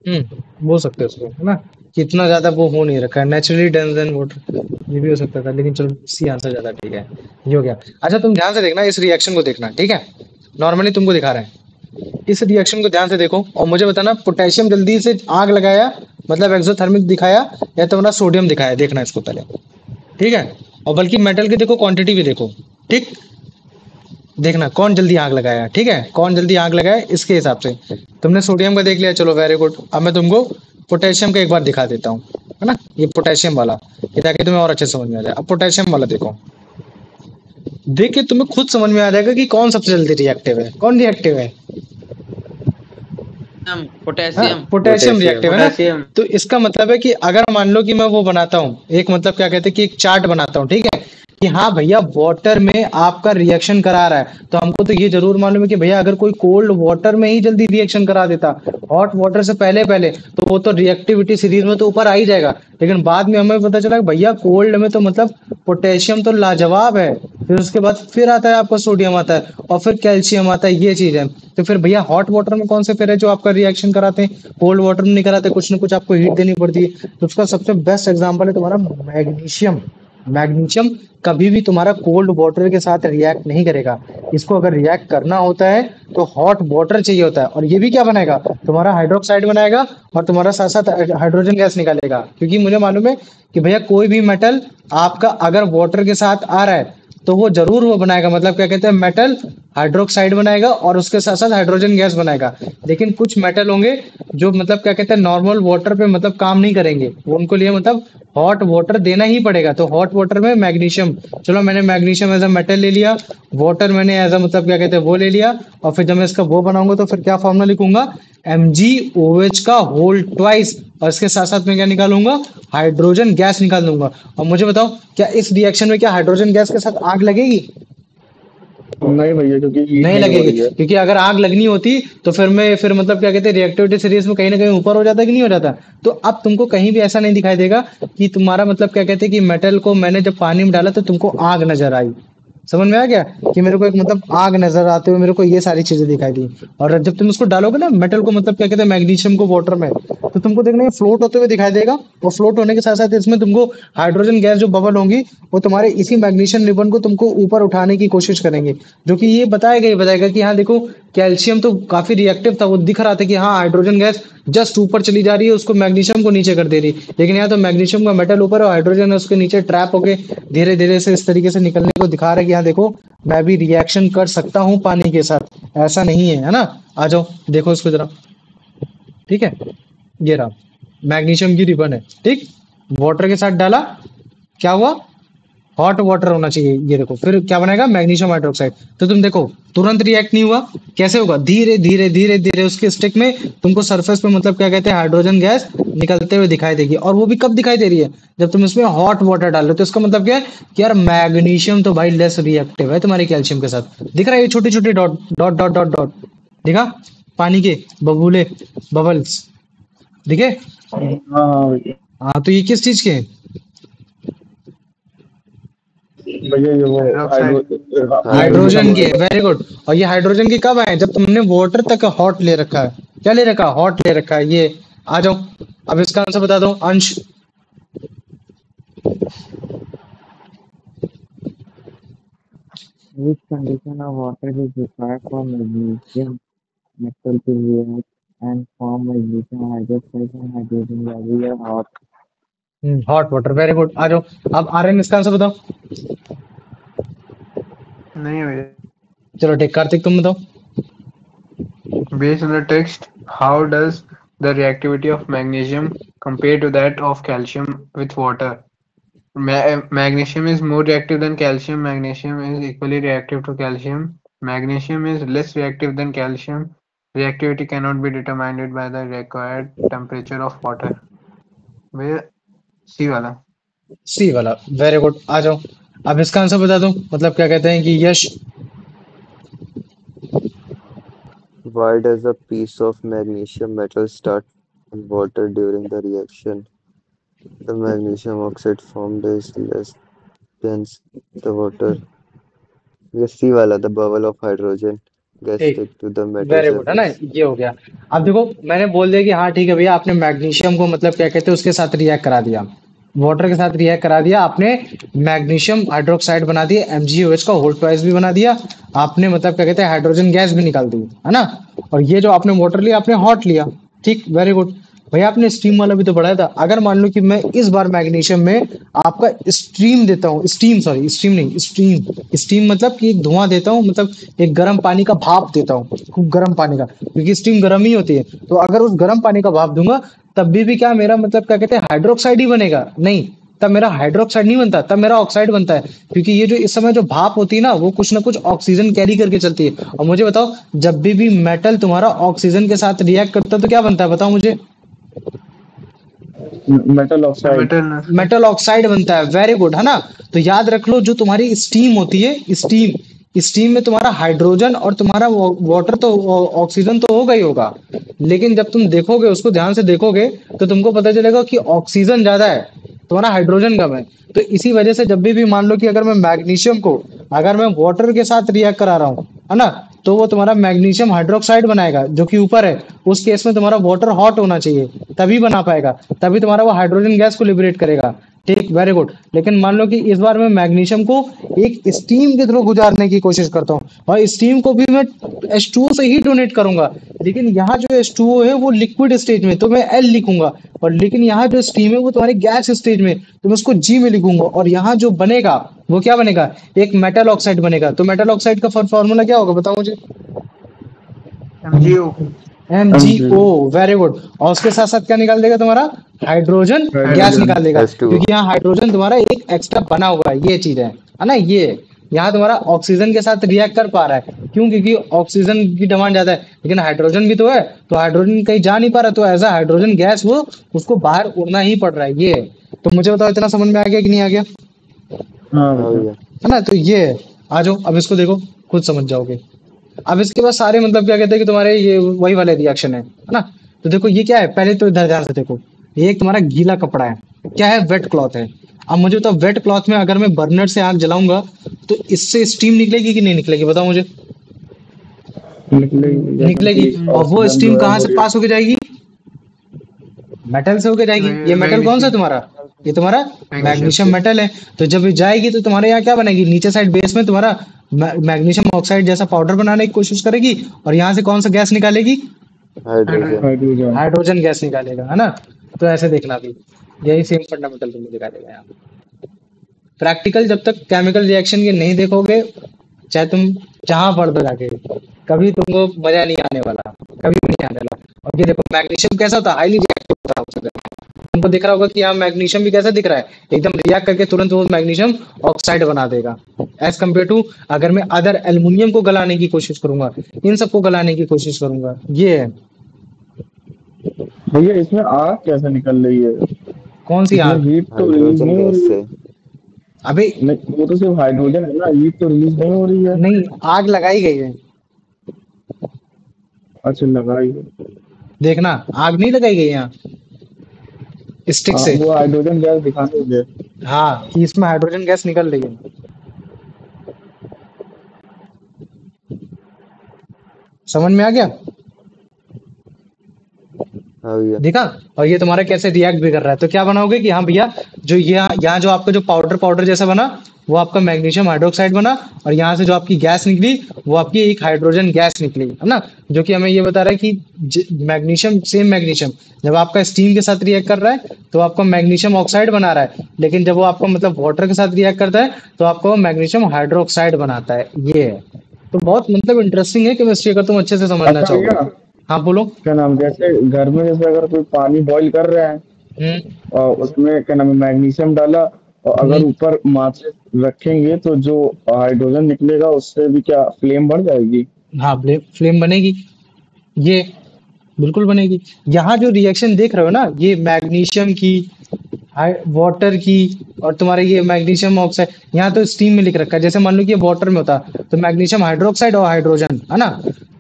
बोल सकते हो उसको, है ना, कि इतना ज्यादा वो हो नहीं रखा है, नेचुरली डेंस देन वाटर। ये भी हो सकता था, लेकिन चलो सी आंसर ज्यादा ठीक है। ये हो गया। अच्छा तुम ध्यान से देखना, इस रिएक्शन को देखना, ठीक है, नॉर्मली तुमको दिखा रहे हैं, इस रिएक्शन को ध्यान से देखो और मुझे बताना पोटेशियम जल्दी से आग लगाया मतलब एक्सोथर्मिक दिखाया या तो मतलब सोडियम दिखाया, देखना इसको पहले, ठीक है। और बल्कि मेटल की देखो क्वांटिटी भी देखो, ठीक, देखना कौन जल्दी आग लगाया, ठीक है, कौन जल्दी आग लगाया इसके हिसाब से। तुमने सोडियम का देख लिया, चलो वेरी गुड। अब मैं तुमको पोटेशियम का एक बार दिखा देता हूँ, है ना, ये पोटेशियम वाला, ये ताकि तुम्हें और अच्छे समझ में आ जाए। अब पोटेशियम वाला देखो, देख के तुम्हें खुद समझ में आ जाएगा कि कौन सबसे जल्दी रिएक्टिव है, कौन रिएक्टिव है। पोटेशियम। पोटेशियम रिएक्टिव है ना। पोटेशियम। तो इसका मतलब है कि अगर मान लो कि मैं वो बनाता हूँ एक, मतलब क्या कहते हैं कि एक चार्ट बनाता हूँ, ठीक है, कि हाँ भैया वाटर में आपका रिएक्शन करा रहा है, तो हमको तो ये जरूर मालूम है कि भैया अगर कोई कोल्ड वाटर में ही जल्दी रिएक्शन करा देता हॉट वाटर से पहले पहले, तो वो तो रिएक्टिविटी सीरीज में तो ऊपर आ ही जाएगा। लेकिन बाद में हमें पता चला कि भैया कोल्ड में तो मतलब पोटेशियम तो लाजवाब है, फिर उसके बाद फिर आता है आपका सोडियम आता है और फिर कैल्शियम आता है, ये चीज है। तो फिर भैया हॉट वाटर में कौन से फिर है जो आपका रिएक्शन कराते हैं, कोल्ड वाटर में नहीं कराते, कुछ ना कुछ आपको हीट देनी पड़ती है। तो उसका सबसे बेस्ट एग्जांपल है तुम्हारा मैग्नीशियम। मैग्नीशियम कभी भी तुम्हारा कोल्ड वाटर के साथ रिएक्ट नहीं करेगा। इसको अगर रिएक्ट करना होता है तो हॉट वाटर चाहिए होता है, और ये भी क्या बनाएगा, तुम्हारा हाइड्रोक्साइड बनाएगा और तुम्हारा साथ साथ हाइड्रोजन गैस निकालेगा। क्योंकि मुझे मालूम है कि भैया कोई भी मेटल आपका अगर वाटर के साथ आ रहा है तो वो जरूर वो बनाएगा, मतलब क्या कहते हैं, मेटल हाइड्रोक्साइड बनाएगा और उसके साथ साथ हाइड्रोजन गैस बनाएगा। लेकिन कुछ मेटल होंगे जो मतलब क्या कहते हैं नॉर्मल वाटर पे मतलब काम नहीं करेंगे, वो उनको लिए मतलब हॉट वाटर देना ही पड़ेगा। तो हॉट वाटर में मैग्नीशियम, चलो मैंने मैग्नीशियम एज अ मेटल ले लिया, वाटर मैंने एज अ मतलब क्या कहते हैं वो ले लिया, और फिर जब मैं इसका वो बनाऊंगा तो फिर क्या फॉर्मूला लिखूंगा, MgOH का होल ट्वाइस, और इसके साथ साथ मैं क्या निकालूंगा, हाइड्रोजन गैस निकाल दूंगा। और मुझे बताओ क्या इस रिएक्शन में क्या हाइड्रोजन गैस के साथ आग लगेगी? नहीं भैया, क्योंकि हीट नहीं नहीं हो लगेगी, रही है। क्योंकि अगर आग लगनी होती तो फिर मतलब क्या कहते हैं रिएक्टिविटी सीरीज में कहीं ना कहीं ऊपर हो जाता कि नहीं हो जाता। तो अब तुमको कहीं भी ऐसा नहीं दिखाई देगा कि तुम्हारा मतलब क्या कहते हैं कि मेटल को मैंने जब पानी में डाला तो तुमको आग नजर आई। समझ में आ गया कि मेरे को एक मतलब आग नजर आते हुए मेरे को ये सारी चीजें दिखाई दी। और जब तुम उसको डालोगे ना मेटल को, मतलब क्या कहते हैं मैग्नीशियम को वाटर में, तो तुमको देखना ये फ्लोट होते हुए दिखाई देगा, और फ्लोट होने के साथ साथ इसमें तुमको हाइड्रोजन गैस जो बबल होंगी वो तुम्हारे इसी मैग्नीशियम रिबन को तुमको ऊपर उठाने की कोशिश करेंगे। जो कि ये बताएगा कि हाँ देखो कैल्शियम तो काफी रिएक्टिव था, वो दिख रहा था कि हाँ हाइड्रोजन गैस जस्ट ऊपर चली जा रही है, उसको मैग्नीशियम को नीचे कर दे रही। लेकिन यहाँ तो मैग्नीशियम का मेटल ऊपर है और हाइड्रोजन है उसके नीचे ट्रैप होके धीरे धीरे से इस तरीके से निकलने को दिखा रहा है कि हाँ देखो मैं भी रिएक्शन कर सकता हूँ पानी के साथ, ऐसा नहीं है ना। आ जाओ देखो इसको जरा, ठीक है, ये रहा मैग्नीशियम की रिबन है, ठीक, वाटर के साथ डाला, क्या हुआ, हॉट वाटर होना चाहिए, ये देखो फिर क्या बनेगा, मैग्नीशियम हाइड्रोक्साइड। तो तुम देखो तुरंत रिएक्ट नहीं हुआ, कैसे होगा, धीरे धीरे धीरे धीरे उसके स्टिक में तुमको सरफेस पे मतलब क्या कहते हैं हाइड्रोजन गैस निकलते हुए दिखाई देगी। और वो भी कब दिखाई दे रही है, जब तुम इसमें हॉट वाटर डाल रहे हो। तो इसका मतलब क्या है कि यार मैग्नीशियम तो भाई लेस रिएक्टिव है तुम्हारे कैल्शियम के साथ। दिख रहा है ये छोटे छोटे dot dot dot dot dot, दिखा, पानी के बबूले, बबल्स दिखे। हाँ हाँ भैया। हाँ तो ये किस चीज के हैं, भैया ये वो हाइड्रोक्साइड। हाइड्रोजन की है, वेरी गुड। और ये हाइड्रोजन की कब आए, जब तुमने वाटर तक हॉट ले रखा है, क्या ले रखा है, हॉट ले रखा है। ये आ जाओ अब इसका आंसर बता दो अंश। Which condition of water is required for magnesium metal to react and form magnesium hydroxide and hydrogen gas? We are hot. Hot water, very good. आ जाओ अब आर्यन इसका आंसर बताओ। नहीं भैया। चलो ठीक, कार्तिक तुम बताओ। Based on the text, how does the reactivity of magnesium compare to that of calcium with water? Magnesium is more reactive than calcium. Magnesium is equally reactive to calcium. Magnesium is less reactive than calcium. Reactivity cannot be determined by the required temperature of water. भैया सी वाला। सी वाला, very good. आ जाओ अब इसका answer बता दो, मतलब क्या कहते हैं कि यश। Why does a piece of magnesium metal start in water during the reaction? The magnesium oxide formed is less dense than the water. The C wala, the bubble of hydrogen gas ठीक, stick to the metal very good, है ना, surface. ये हो गया। अब देखो मैंने बोल दिया कि हाँ ठीक है भैया, आपने मैग्नीशियम को मतलब क्या कहते हैं उसके साथ रिएक्ट करा दिया, वाटर के साथ रिएक्ट करा दिया, आपने मैग्नीशियम हाइड्रोक्साइड बना दिया, MgOH का होल ट्वाइस भी बना दिया, आपने मतलब क्या कहते हैं हाइड्रोजन गैस भी निकाल दी, है ना। और ये जो आपने वाटर लिया आपने हॉट लिया, ठीक, वेरी गुड। भैया आपने स्टीम वाला भी तो बढ़ाया था। अगर मान लो कि मैं इस बार मैग्नीशियम में आपका स्ट्रीम देता हूँ, स्टीम, सॉरी स्ट्रीम नहीं, स्टीम, स्टीम मतलब कि एक धुआं देता हूँ, मतलब एक गर्म पानी का भाप देता हूँ, खूब गर्म पानी का, क्योंकि स्टीम गर्म ही होती है। तो अगर उस गर्म पानी का भाप दूंगा तब भी क्या मेरा मतलब क्या कहते हैं हाइड्रोक्साइड ही बनेगा, नहीं, तब मेरा हाइड्रोक्साइड नहीं बनता, तब मेरा ऑक्साइड बनता है। क्योंकि ये जो इस समय जो भाप होती है ना वो कुछ ना कुछ ऑक्सीजन कैरी करके चलती है। और मुझे बताओ जब भी मेटल तुम्हारा ऑक्सीजन के साथ रिएक्ट करता है तो क्या बनता है, बताओ मुझे। Metal oxide. मेटल ऑक्साइड बनता है, वेरी गुड, है ना। तो याद रख लो, जो तुम्हारी स्टीम होती है, स्टीम, स्टीम में तुम्हारा हाइड्रोजन और तुम्हारा वाटर तो ऑक्सीजन तो होगा ही होगा, लेकिन जब तुम देखोगे उसको ध्यान से देखोगे तो तुमको पता चलेगा कि ऑक्सीजन ज्यादा है, तुम्हारा हाइड्रोजन कम है। तो इसी वजह से जब भी मान लो कि अगर मैं मैग्नीशियम को अगर मैं वाटर के साथ रिएक्ट करा रहा हूँ, है ना, तो वो तुम्हारा मैग्नीशियम हाइड्रोक्साइड बनाएगा जो कि ऊपर है। उस केस में तुम्हारा वाटर हॉट होना चाहिए, तभी बना पाएगा, तभी तुम्हारा वो हाइड्रोजन गैस को लिबरेट करेगा। ठीक, वेरी गुड। लेकिन मान लो कि इस बार मैं मैग्नीशियम को एक स्टीम के थ्रू गुजारने की कोशिश करता हूँ और स्टीम को भी मैं H2O से ही डोनेट करूंगा, लेकिन यहाँ जो H2O है वो लिक्विड स्टेज में, तो मैं L लिखूंगा, और लेकिन यहाँ जो स्टीम है वो तुम्हारी गैस स्टेज में, तो मैं उसको G में लिखूंगा, और यहाँ जो बनेगा वो क्या बनेगा, एक मेटल ऑक्साइड बनेगा। तो मेटल ऑक्साइड का फॉर्मूला क्या होगा, बताओ मुझे। MgO। MgO, very good. और उसके साथ साथ क्या निकाल देगा, तुम्हारा हाइड्रोजन गैस निकाल देगा, H2O। क्योंकि यहाँ हाइड्रोजन तुम्हारा एक एक्स्ट्रा बना हुआ है, ये चीज है ना। ये यहाँ तुम्हारा ऑक्सीजन के साथ रिएक्ट कर पा रहा है, क्यों, क्योंकि ऑक्सीजन की डिमांड ज्यादा है, लेकिन हाइड्रोजन भी तो है, तो हाइड्रोजन कहीं जा नहीं पा रहा, तो एज अ हाइड्रोजन गैस वो उसको बाहर उड़ना ही पड़ रहा है। ये है। तो मुझे बताओ, इतना समझ में आ गया कि नहीं आ गया, हाँ हाँ भैया। है ना। तो ये है। आ जाओ, अब इसको देखो, खुद समझ जाओगे। अब इसके बाद सारे मतलब क्या कहते हैं कि तुम्हारे ये वही वाले रिएक्शन है ना। तो देखो ये क्या है, पहले तो इधर ध्यान से देखो, ये एक तुम्हारा गीला कपड़ा है, क्या है, वेट क्लॉथ है। अब मुझे तो वेट क्लॉथ में अगर मैं बर्नर से आग जलाऊंगा तो इससे स्टीम निकलेगी कि नहीं निकलेगी, बताओ मुझे। निकलेगी। निकलेगी। और वो ऑक्सीजन स्टीम जो है कहाँ वो से पास होके जाएगी, मेटल से होके जाएगी। ये मेटल कौन सा है तुम्हारा, ये तुम्हारा मैग्नीशियम मेटल है। तो जब ये जाएगी तो तुम्हारे यहाँ क्या बनेगी, नीचे साइड बेस में तुम्हारा मैग्नीशियम ऑक्साइड जैसा पाउडर बनाने की कोशिश करेगी, और यहाँ से कौन सा गैस निकालेगी, हाइड्रोजन। हाइड्रोजन। हाइड्रोजन गैस निकालेगा, है ना। तो ऐसे देखना भी, यही सेम फंडामेंटल तुमको दिखाएगा यहाँ। प्रैक्टिकल जब तक केमिकल रिएक्शन के नहीं देखोगे, चाहे तुम जहां पढ़ दो जाके, कभी तुमको मजा नहीं आने वाला, कभी भी नहीं आने वाला। और ये देखो, मैग्नीशियम कैसा होता है, हाईली रिएक्टिव होता है। तुमको दिख रहा होगा कि यहाँ मैग्नीशियम भी कैसा दिख रहा है, एकदम रिएक्ट करके तुरंत वो मैग्नीशियम ऑक्साइड बना देगा, एज कम्पेयर टू अगर मैं अदर एल्युमिनियम को गलाने की कोशिश करूंगा, इन सबको गलाने की कोशिश करूंगा। ये है। भैया इसमें आग कैसे निकल रही है? कौन सी इसमें आग, हीट तो रिलीज हाइड्रोजन नहीं हो गैस रही से। है। अभी नहीं, वो तो सिर्फ हाइड्रोजन है ना, हीट तो रिलीज नहीं हो रही है। नहीं, आग लगाई गई है, अच्छा, लगाई है। देखना, आग नहीं लगाई गई यहाँ स्टिक हाँ, से। वो हाइड्रोजन गैस दिखाने दे। हाँ, कि इसमें हाइड्रोजन गैस निकल रही है, समझ में आ गया, हाँ भैया। देखा। और ये तुम्हारा कैसे रिएक्ट भी कर रहा है, तो क्या बनाओगे कि हाँ भैया, जो यहाँ जो आपका जो पाउडर पाउडर जैसा बना, वो आपका मैग्नीशियम हाइड्रोक्साइड बना, और यहाँ से जो आपकी गैस निकली वो आपकी एक हाइड्रोजन गैस निकली, है ना। जो कि हमें ये बता रहा है कि मैग्नीशियम, सेम मैग्नीशियम जब आपका स्टीम के साथ रिएक्ट कर रहा है तो आपका मैग्नीशियम ऑक्साइड बना रहा है, लेकिन जब वो आपका मतलब वाटर के साथ रिएक्ट करता है तो आपका वो मैग्नीशियम हाइड्रोक्साइड बनाता है। ये है। तो बहुत मतलब इंटरेस्टिंग है केमिस्ट्री, अगर तुम अच्छे से समझना अच्छा चाहोगे। भैया, हाँ बोलो। क्या नाम, जैसे घर में जैसे अगर कोई पानी बॉईल कर रहे हैं और उसमें क्या नाम है मैग्नीशियम डाला, और अगर ऊपर माचिस रखेंगे तो जो हाइड्रोजन निकलेगा उससे भी क्या फ्लेम बढ़ जाएगी? हाँ, फ्लेम बनेगी, ये बिल्कुल बनेगी। यहाँ जो रिएक्शन देख रहे हो ना, ये मैग्नीशियम की, वाटर की, और तुम्हारे ये मैग्नीशियम ऑक्साइड, यहाँ तो स्टीम में लिख रखा है, जैसे मान लो कि ये वाटर में होता तो मैग्नीशियम हाइड्रोक्साइड और हाइड्रोजन, है ना।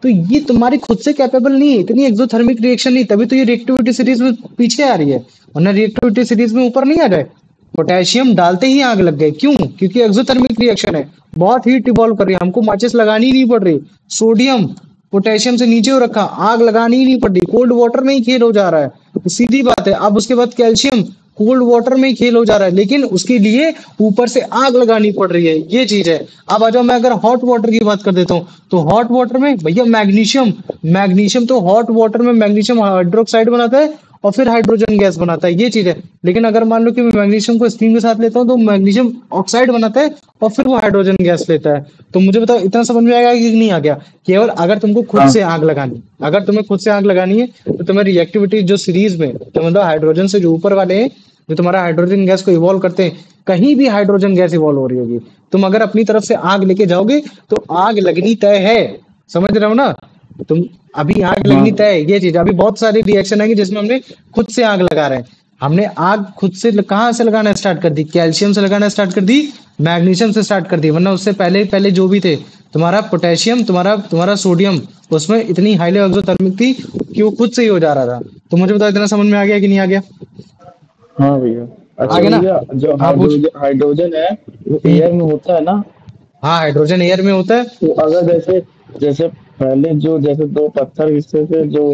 तो ये तुम्हारी खुद से कैपेबल नहीं है, इतनी एक्सोथर्मिक रिएक्शन नहीं, तभी तो ये रिएक्टिविटी सीरीज में पीछे आ रही है, वरना रिएक्टिविटी सीरीज में ऊपर नहीं आ जाए। पोटेशियम डालते ही आग लग गई, क्यों, क्योंकि एक्सोथर्मिक रिएक्शन है, बहुत हीट इवॉल्व कर रही है, हमको माचिस लगानी ही नहीं पड़ रही, सोडियम पोटेशियम से नीचे हो रखा, आग लगानी ही नहीं पड़ रही, कोल्ड वाटर में ही खेल हो जा रहा है, सीधी बात है। अब उसके बाद कैल्शियम कोल्ड वाटर में ही खेल हो जा रहा है, लेकिन उसके लिए ऊपर से आग लगानी पड़ रही है, ये चीज है। अब आ जाओ, मैं अगर हॉट वाटर की बात कर देता हूँ, तो हॉट वाटर में भैया मैग्नीशियम, मैग्नीशियम तो हॉट वाटर में मैग्नीशियम हाइड्रोक्साइड बनाता है और फिर हाइड्रोजन गैस बनाता है, ये चीज है। लेकिन अगर मान लो कि मैं मैग्नीशियम को स्टीम के साथ लेता हूँ तो मैग्नीशियम ऑक्साइड बनाता है और फिर वो हाइड्रोजन गैस लेता है। तो मुझे बताओ, इतना समझ में आएगा कि नहीं आ गया। केवल अगर तुमको खुद से आग लगानी, अगर तुम्हें खुद से आग लगानी है तो तुम्हें रिएक्टिविटी जो सीरीज में, तो मतलब हाइड्रोजन से जो ऊपर वाले हैं, जो तुम्हारा हाइड्रोजन गैस को इवॉल्व करते हैं, कहीं भी हाइड्रोजन गैस इवॉल्व हो रही होगी, तुम अगर अपनी तरफ से आग लेके जाओगे तो आग लगनी तय है, समझ रहे हो ना। तुम अभी आग लगनी तय है, ये चीज। अभी बहुत सारी रिएक्शन आएंगी जिसमें हमने खुद से आग लगा रहे हैं, हमने आग खुद से कहाँ से लगाना स्टार्ट कर दी, कैल्शियम से लगाना स्टार्ट कर दी, मैग्नीशियम से स्टार्ट कर दी, वरना उससे पहले पहले जो भी थे तुम्हारा पोटेशियम, तुम्हारा तुम्हारा सोडियम, उसमें इतनी हाईली एक्सोथर्मिक थी कि वो खुद से ही हो जा रहा था। तो मुझे बताओ इतना समझ में आ गया कि नहीं आ गया? हाँ भैया। आ अच्छा गया ना? भैया, जो हाँ पूछ। हाइड्रोजन हाइड्रोजन है वो हम्म, एयर में होता है ना? हाँ हाइड्रोजन एयर में होता है। तो अगर जैसे जैसे पहले जो जैसे दो पत्थर हिस्से से जो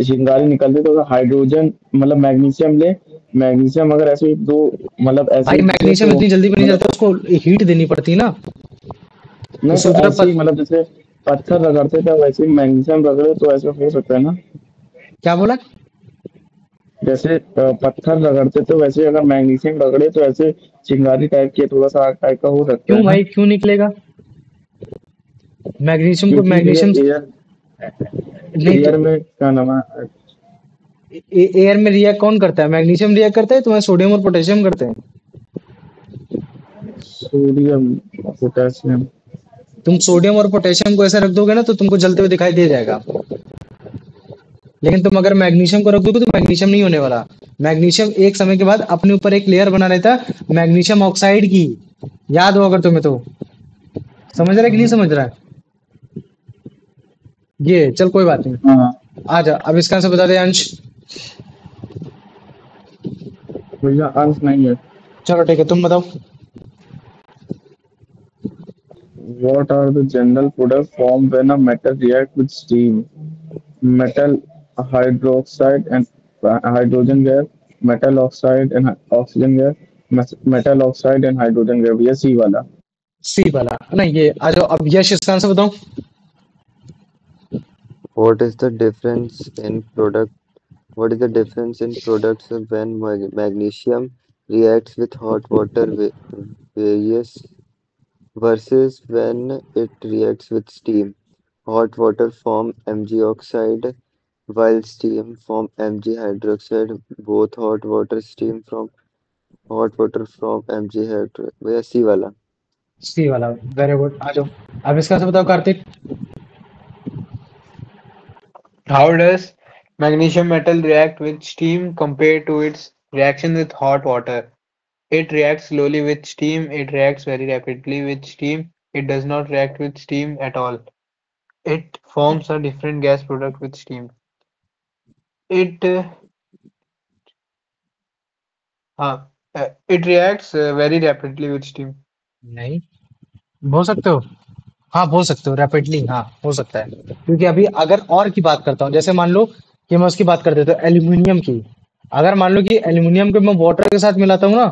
चिंगारी निकलती, तो अगर हाइड्रोजन मतलब मैग्नीशियम ले, मैग्नीशियम अगर ऐसे दो मतलब ऐसे भाई हिस्से मैग्नीशियम को इतनी जल्दी भी नहीं मतलब जलता, उसको हीट देनी पड़ती ना। तो नहीं, तो सोच रहा ऐसे ही मतलब जैसे पत्थर रगड़ते थे वैसे ही मैग्नीशियम रगड़े तो ऐसे हो सकता है ना? क्या बोला? जैसे पत्थर रगड़ते थे वैसे अगर मैग्नीशियम रगड़े तो ऐसे चिंगारी टाइप की थोड़ा सा आग टाइप का हो सकता क्यों है ना? भाई, क्यों निकलेगा? मैग्नीशियम को क्योंकि भैया मैग्नीशियम एयर नहीं तो एयर में क्या नाम है, एयर में रिएक्ट कौन करता है? मैग्नीशियम रिएक्ट करता है, तुम्हारे सोडियम और पोटेशियम करते हैं। Sodium potassium. तुम सोडियम और पोटेशियम को ऐसे रख दोगे ना तो तुमको जलते हुए दिखाई दे जाएगा। लेकिन तुम अगर मैग्नीशियम को रख दोगे तो मैग्नीशियम नहीं होने वाला। मैग्नीशियम एक समय के बाद अपने ऊपर एक लेयर बना लेता है मैग्नीशियम ऑक्साइड की। याद हो अगर तुम्हें तो। समझ रहा है कि नहीं समझ रहा है? ये चल कोई बात नहीं। हाँ आ जा, अब इसका आंसर बता दे अंश। भैया, अंश नहीं है। चलो ठीक है, तुम बताओ। What are the general products formed when a metal react with steam? Metal hydroxide and hydrogen gas, metal oxide and oxygen gas, metal oxide and hydrogen gas। ये सी वाला। सी वाला नहीं, ये आ जाओ अब यश, इसका आंसर बताओ। What is the difference in product? What is the difference in products when magnesium reacts with hot water various versus when it reacts with steam? Hot water form Mg oxide while steam form Mg hydroxide. Both hot water from Mg hydroxide. भैया सी वाला। सी वाला, very good. आ जाओ अब इसका answer बताओ Kartik. How does magnesium metal react with steam compared to its reaction with hot water? It reacts slowly with steam. It reacts very rapidly with steam. It does not react with steam at all. It forms a different gas product with steam. It it reacts very rapidly with steam. नहीं बोल सकते हो? हाँ बोल सकते हो rapidly, हाँ हो सकता है। क्योंकि अभी अगर और की बात करता हूँ, जैसे मान लो कि मैं उसकी बात करते तो एल्यूमिनियम की। अगर मान लो कि एल्यूमिनियम को मैं वाटर के साथ मिलाता हूँ ना,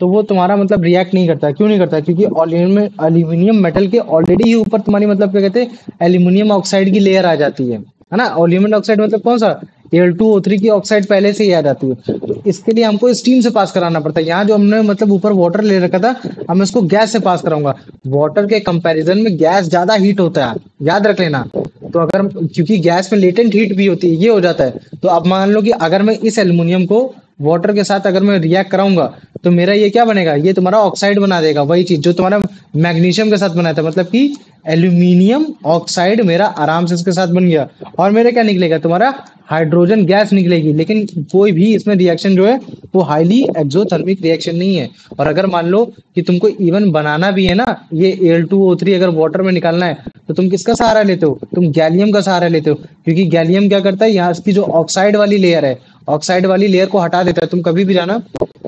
तो वो तुम्हारा मतलब रिएक्ट नहीं करता। क्यों नहीं करता? क्योंकि एल्यूमिनियम मेटल के ऑलरेडी ही ऊपर तुम्हारी मतलब क्या कहते हैं, एल्यूमिनियम ऑक्साइड की लेयर आ जाती है ना। एल्यूमिनियम ऑक्साइड मतलब कौन सा? Al2O3 की ऑक्साइड पहले से ही आ जाती है। तो इसके लिए हमको स्टीम से पास कराना पड़ता है। यहाँ जो हमने मतलब ऊपर वाटर ले रखा था, अब मैं इसको गैस से पास कराऊंगा। वाटर के कंपैरिजन में गैस ज्यादा हीट होता है, याद रख लेना। तो अगर क्योंकि गैस में लेटेंट हीट भी होती है, ये हो जाता है। तो अब मान लो कि अगर मैं इस एल्युमिनियम को वाटर के साथ अगर मैं रिएक्ट कराऊंगा, तो मेरा ये क्या बनेगा, ये तुम्हारा ऑक्साइड बना देगा। वही चीज जो तुम्हारा मैग्नीशियम के साथ बनाया था, मतलब कि एल्यूमिनियम ऑक्साइड मेरा आराम से इसके साथ बन गया। और मेरा क्या निकलेगा, तुम्हारा हाइड्रोजन गैस निकलेगी। लेकिन कोई भी इसमें रिएक्शन जो है वो हाईली एक्सोथर्मिक रिएक्शन नहीं है। और अगर मान लो कि तुमको इवन बनाना भी है ना, ये Al2O3 अगर वाटर में निकालना है, तो तुम किसका सहारा लेते हो? तुम गैलियम का सहारा लेते हो। क्योंकि गैलियम क्या करता है, यहाँ की जो ऑक्साइड वाली लेयर है, ऑक्साइड वाली लेयर को हटा देता है। तुम कभी भी जाना,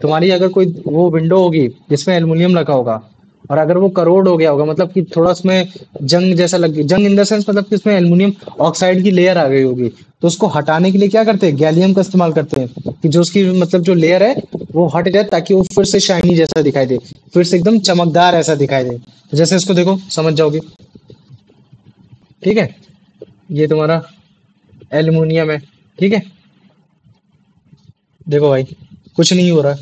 तुम्हारी अगर कोई वो विंडो होगी जिसमें एल्युमिनियम रखा होगा, और अगर वो करोड हो गया होगा, मतलब कि थोड़ा उसमें जंग जैसा लग, जंग इन द सेंस मतलब कि उसमें एल्युमिनियम ऑक्साइड की लेयर आ गई होगी, तो उसको हटाने के लिए क्या करते हैं, गैलियम का इस्तेमाल करते हैं कि जो उसकी मतलब जो लेयर है वो हट जाए, ताकि वो फिर से शाइनी जैसा दिखाई दे, फिर से एकदम चमकदार ऐसा दिखाई दे। तो जैसे इसको देखो, समझ जाओगे। ठीक है, ये तुम्हारा एल्युमिनियम है। ठीक है, देखो भाई कुछ नहीं हो रहा,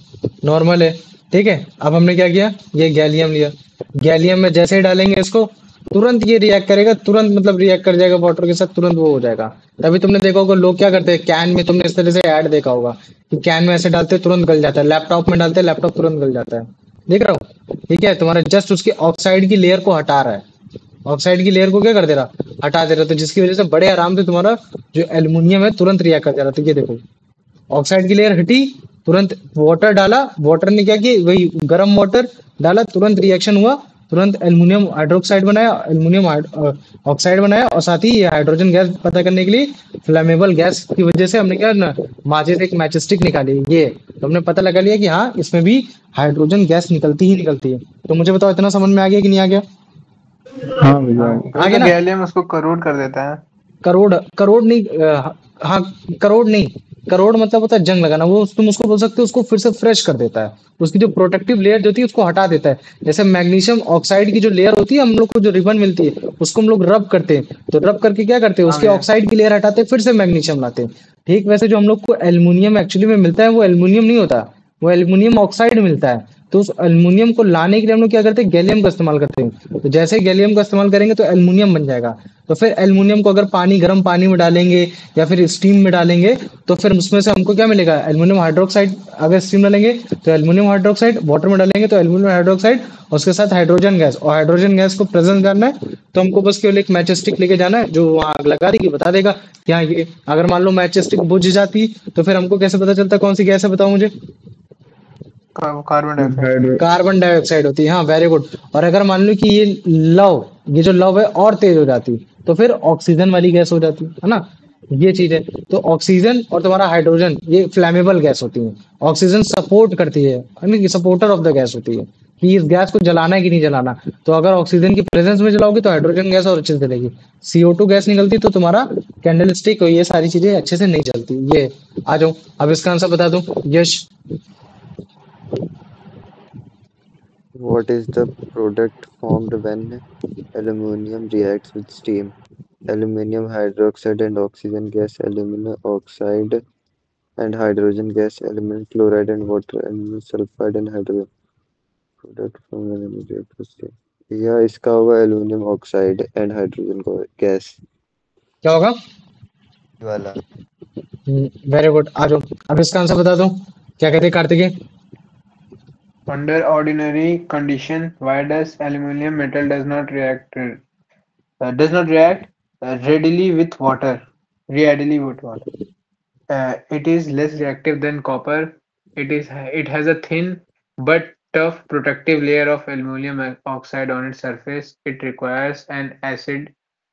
नॉर्मल है। ठीक है, अब हमने क्या किया, ये गैलियम लिया। गैलियम में जैसे ही डालेंगे इसको, तुरंत ये रिएक्ट करेगा, तुरंत मतलब रिएक्ट कर जाएगा वाटर के साथ, तुरंत वो हो जाएगा। तभी तुमने देखा होगा लोग क्या करते हैं, कैन में तुमने इस तरह से ऐड देखा होगा कि कैन में ऐसे डालते हैं तुरंत गल जाता है, लैपटॉप में डालते हैं लैपटॉप तुरंत गल जाता है। देख रहा हूँ, ठीक है, तुम्हारा जस्ट उसकी ऑक्साइड की लेयर को हटा रहा है। ऑक्साइड की लेयर को क्या कर दे रहा, हटा दे रहा, तो जिसकी वजह से बड़े आराम से तुम्हारा जो एल्युमिनियम है तुरंत रिएक्ट कर जा रहा। तो ये देखो, ऑक्साइड की लेयर हटी, तुरंत वाटर डाला, वाटर ने क्या किया, वही गर्म वाटर डाला, तुरंत रिएक्शन हुआ, तुरंत एल्युमिनियम हाइड्रोक्साइड बनाया, ऑक्साइड बनाया, और साथ ही ये हाइड्रोजन गैस पता करने के लिए फ्लेमेबल गैस की वजह से हमने क्या ना माचिस एक मैचस्टिक निकाली, ये तो हमने पता लगा लिया कि हाँ इसमें भी हाइड्रोजन गैस निकलती ही निकलती है। तो मुझे बताओ इतना समझ में आ गया कि नहीं आ गया? हाँ भैया। आ गया तो ना? गैलियम उसको करोड कर देता है। करोड़ करोड़ नहीं, हाँ करोड़ नहीं, करोड़ मतलब होता है जंग लगाना, वो तुम उसको बोल सकते हो, उसको फिर से फ्रेश कर देता है, उसकी जो प्रोटेक्टिव लेयर जो थी उसको हटा देता है। जैसे मैग्नीशियम ऑक्साइड की जो लेयर होती है, हम लोग को जो रिबन मिलती है उसको हम लोग रब करते हैं, तो रब करके क्या करते हैं, हाँ उसकी भैया। ऑक्साइड की लेयर हटाते हैं, फिर से मैग्नीशियम लाते हैं। ठीक वैसे जो हम लोग को एल्युमिनियम एक्चुअली में मिलता है वो एल्युमिनियम नहीं होता, वो एल्युमिनियम ऑक्साइड मिलता है। तो उस एल्युमिनियम को लाने के लिए हम लोग क्या करते हैं, गैलियम का इस्तेमाल करते हैं। तो जैसे ही गैलियम का इस्तेमाल करेंगे तो एल्युमिनियम बन जाएगा। तो फिर एल्युमिनियम को अगर गर्म पानी में डालेंगे या फिर स्टीम में डालेंगे, तो फिर उसमें से हमको क्या मिलेगा, एल्युमिनियम हाइड्रोक्साइड। अगर स्टीम डालेंगे तो एल्युमिनियम हाइड्रोक्साइड, वाटर में डालेंगे तो एल्युमिनियम हाइड्रोक्साइड, और उसके साथ हाइड्रोजन गैस, और हाइड्रोजन गैस को प्रेजेंट करना है तो हमको बस केवल एक मैच स्टिक लेके जाना है, जो वहां आग लगा देगी, बता देगा कि हाँ ये। अगर मान लो मैच स्टिक बुझ जाती तो फिर हमको कैसे पता चलता कौन सी गैस है, बताओ मुझे? Carbon dioxide. Hydro carbon dioxide होती है, हाँ वेरी गुड। और अगर मान लो कि ये जो लव है और तेज हो जाती, तो फिर ऑक्सीजन वाली गैस हो जाती है ना। ये चीज है। तो ऑक्सीजन और तुम्हारा हाइड्रोजन ये फ्लैमेबल गैस होती है। ऑक्सीजन सपोर्ट करती है, यानी सपोर्टर ऑफ द गैस होती है कि इस गैस को जलाना है कि नहीं जलाना। तो अगर ऑक्सीजन की प्रेजेंस में जलाओगे तो हाइड्रोजन गैस और अच्छे से जलेगी। CO2 गैस निकलती तो तुम्हारा कैंडल स्टिक, ये सारी चीजें अच्छे से नहीं जलती। ये आ जाओ, अब इसका आंसर बता दो यश। What is the product formed when aluminum reacts with steam? Aluminum hydroxide and oxygen gas, aluminum oxide and hydrogen gas, aluminum chloride and water, aluminum sulfide and hydrogen. Product from aluminum reacts with steam. या इसका होगा aluminium oxide and hydrogen gas क्या होगा? वाला। Very good, आ जाओ, अब इसका आंसर बता दो, क्या कहते हैं Kartikeya? Under ordinary condition, why does aluminum metal does not react readily with water? Readily with water. It is less reactive than copper. It has a thin but tough protective layer of aluminum oxide on its surface. It requires an acid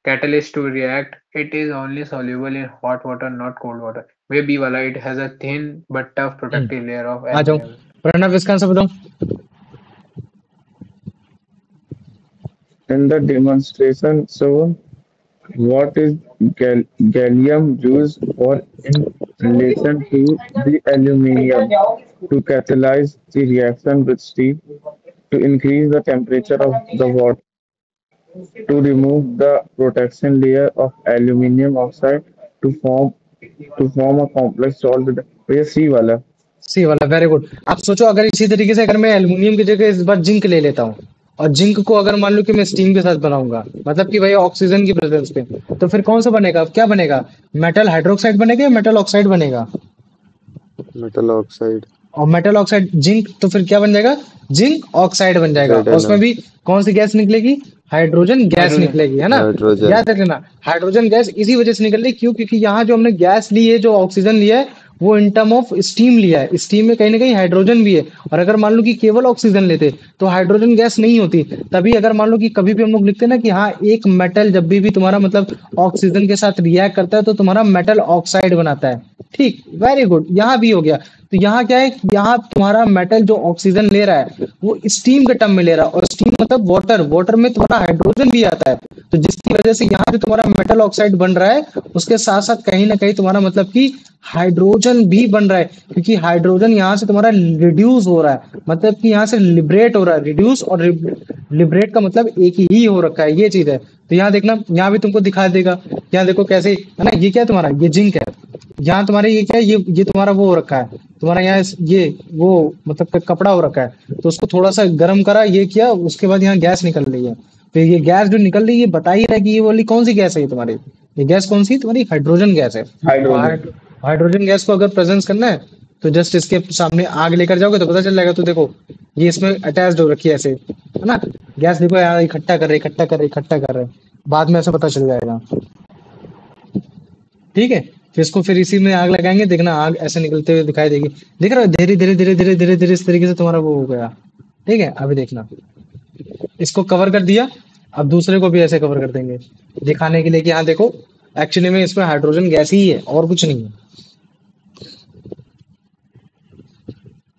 catalyst to react. It is only soluble in hot water, not cold water. Way B वाला, it has a thin but tough protective layer of आ जाओ aluminum. Pranav, इसका answer बताओ। in the demonstration shown, what is gallium used for in relation to the aluminum to catalyze the reaction with steam to increase the temperature of the water to remove the protection layer of aluminum oxide to form a complex salt with ये सी वाला। सी वाला, very good. आप सोचो अगर इसी तरीके से अगर मैं एल्युमिनियम की जगह इस बार जिंक ले लेता हूँ, और जिंक को अगर मान लो कि मैं स्टीम के साथ बनाऊंगा, मतलब कि भाई ऑक्सीजन की प्रेजेंस पे, तो फिर कौन सा बनेगा, क्या बनेगा? मेटल हाइड्रोक्साइड बनेगा या मेटल ऑक्साइड बनेगा? Metal oxide. और मेटल ऑक्साइड जिंक, तो फिर क्या बन जाएगा? जिंक ऑक्साइड बन जाएगा। और उसमें ZnO भी कौन सी गैस निकलेगी? Hydrogen gas Hydrogen. निकलेगी, है ना। हाइड्रोजन। याद रखना, हाइड्रोजन गैस इसी वजह से निकल रही, क्यों? क्योंकि यहाँ जो हमने गैस ली है, जो ऑक्सीजन लिया है, वो इन टर्म ऑफ स्टीम लिया है। स्टीम में कहीं ना कहीं हाइड्रोजन भी है। और अगर मान लो कि केवल ऑक्सीजन लेते तो हाइड्रोजन गैस नहीं होती। तभी अगर मान लो कि कभी भी हम लोग लिखते हैं ना कि हाँ एक मेटल जब भी तुम्हारा मतलब ऑक्सीजन के साथ रिएक्ट करता है तो तुम्हारा मेटल ऑक्साइड बनाता है। ठीक, वेरी गुड, यहाँ भी हो गया। तो यहाँ क्या है, यहाँ तुम्हारा मेटल जो ऑक्सीजन ले रहा है वो स्टीम के टर्म में ले रहा है, और स्टीम मतलब वाटर, वाटर में तुम्हारा हाइड्रोजन भी आता है। तो जिसकी वजह से यहाँ जो तुम्हारा मेटल ऑक्साइड बन रहा है, उसके साथ साथ कहीं ना कहीं तुम्हारा मतलब कि हाइड्रोजन भी बन रहा है, क्योंकि हाइड्रोजन यहाँ से तुम्हारा रिड्यूस हो रहा है, मतलब कि यहाँ से लिबरेट हो रहा है। रिड्यूस और लिबरेट का मतलब एक ही हो रखा है, ये चीज है। तो यहाँ देखना, यहाँ भी तुमको दिखा देगा। यहाँ देखो कैसे है ना, ये क्या है तुम्हारा, ये जिंक है। यहाँ तुम्हारे ये क्या है, ये तुम्हारा वो हो रखा है, तुम्हारा यहाँ ये वो मतलब कपड़ा हो रखा है। तो उसको थोड़ा सा गर्म करा, ये किया, उसके बाद यहाँ गैस निकल रही है। तो ये गैस जो निकल रही है, बता ही रहा है कि ये वाली कौन सी गैस है, ये तुम्हारी ये गैस कौन सी तुम्हारी हाइड्रोजन गैस है। हाइड्रोजन। हाइड्रोजन गैस को अगर प्रेजेंस करना है तो जस्ट इसके सामने आग लेकर जाओगे तो पता चल जाएगा। तो देखो ये इसमें अटैच हो रखी है ऐसे, है ना। गैस देखो यार, इकट्ठा कर रहे इकट्ठा कर रहे इकट्ठा कर रहे, बाद में ऐसा पता चल जाएगा। ठीक है, फिर इसको फिर इसी में आग लगाएंगे, देखना आग ऐसे निकलते हुए दिखाई देगी। दिख रहा है, धीरे धीरे धीरे धीरे धीरे धीरे इस तरीके से तुम्हारा वो हो गया। ठीक है, अभी देखना, इसको कवर कर दिया। अब दूसरे को भी ऐसे कवर कर देंगे, दिखाने के लिए कि हाँ देखो, एक्चुअली में इसमें हाइड्रोजन गैस ही है और कुछ नहीं है।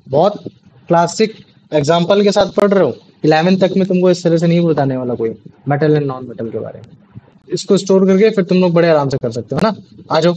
बहुत क्लासिक एग्जाम्पल के साथ पढ़ रहे हो, 11 तक में तुमको इस तरह से नहीं बताने वाला कोई मेटल एंड नॉन मेटल के बारे में। इसको स्टोर करके फिर तुम लोग बड़े आराम से कर सकते हो ना। आ जाओ,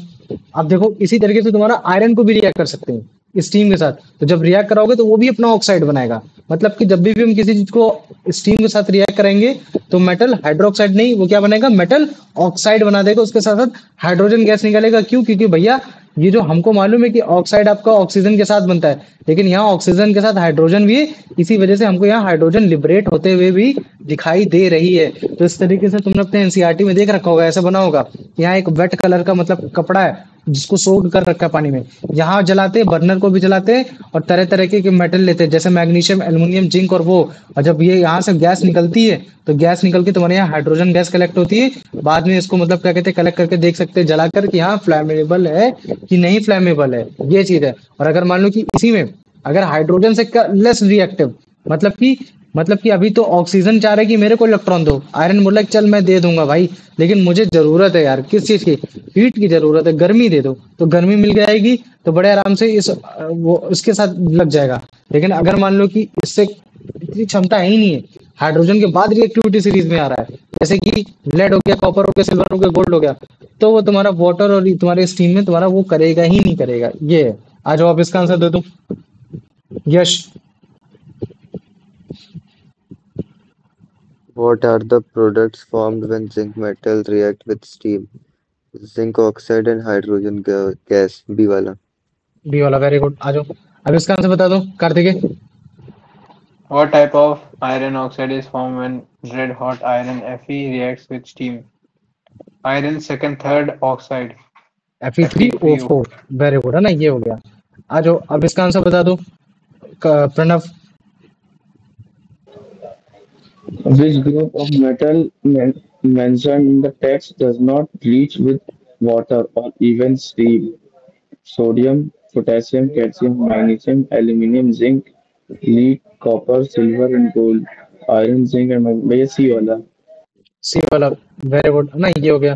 अब देखो इसी तरीके से तुम्हारा आयरन को भी रिएक्ट कर सकते हैं स्टीम के साथ। तो जब रिएक्ट कराओगे तो वो भी अपना ऑक्साइड बनाएगा। मतलब कि जब भी हम किसी चीज को स्टीम के साथ रिएक्ट करेंगे तो मेटल हाइड्रोक्साइड नहीं, वो क्या बनेगा, मेटल ऑक्साइड बना देगा। उसके साथ साथ हाइड्रोजन गैस निकलेगा। क्यों? क्योंकि भैया ये जो हमको मालूम है कि ऑक्साइड आपका ऑक्सीजन के साथ बनता है, लेकिन यहाँ ऑक्सीजन के साथ हाइड्रोजन भी है। इसी वजह से हमको यहाँ हाइड्रोजन लिबरेट होते हुए भी दिखाई दे रही है। तो इस तरीके से तुमने अपने एनसीईआरटी में देख रखा होगा, ऐसा बना होगा। यहाँ एक वेट कलर का मतलब कपड़ा है जिसको सोक कर रखा है पानी में, यहाँ जलाते हैं, बर्नर को भी जलाते हैं और तरह तरह के मेटल लेते हैं जैसे मैग्नीशियम, एल्युमिनियम, जिंक और वो। और जब ये यहाँ से गैस निकलती है तो गैस निकल के तुम्हारे यहाँ हाइड्रोजन गैस कलेक्ट होती है। बाद में इसको मतलब क्या कहते हैं, कलेक्ट करके देख सकते हैं जलाकर कि हाँ फ्लैमेबल है कि नहीं फ्लैमेबल है, ये चीज है। और अगर मान लो कि इसी में अगर हाइड्रोजन से लेस रिएक्टिव, मतलब कि अभी तो ऑक्सीजन चाह रहा है कि मेरे को इलेक्ट्रॉन दो, आयरन बोला कि चल मैं दे दूंगा भाई, लेकिन मुझे जरूरत है यार किस चीज की, हीट की जरूरत है, गर्मी दे दो। तो गर्मी मिल जाएगी तो बड़े आराम से वो इसके साथ लग जाएगा। लेकिन अगर मान लो कि इससे इतनी क्षमता है ही नहीं है, हाइड्रोजन के बाद रिएक्टिविटी सीरीज में आ रहा है, जैसे कि लेड हो गया, कॉपर हो गया, सिल्वर हो गया, गोल्ड हो गया, तो वो तुम्हारा वाटर और तुम्हारे स्टीम में तुम्हारा वो करेगा ही नहीं करेगा। ये है। आ जाओ आप इसका आंसर दे दो। यश। What are the products formed when zinc metal react with steam? Zinc oxide and hydrogen gas. B वाला. बी वाला, वेरी गुड। आ जाओ, अब इसका आंसर बता दो Kartikeya. What type of iron oxide is formed when red hot iron Fe reacts with steam? Iron second third oxide Fe3O4, Fe3O4. Very good, है ना, ये हो गया। आ जाओ अब इसका आंसर बता दो Pranav. Which group of metal mentioned in the text does not reach with water or even steam? Sodium, potassium, calcium, magnesium, aluminium, zinc, lead, copper, silver, and gold. Iron, zinc, and भैया सी वाला. सी वाला, very good, है ना, ये हो गया।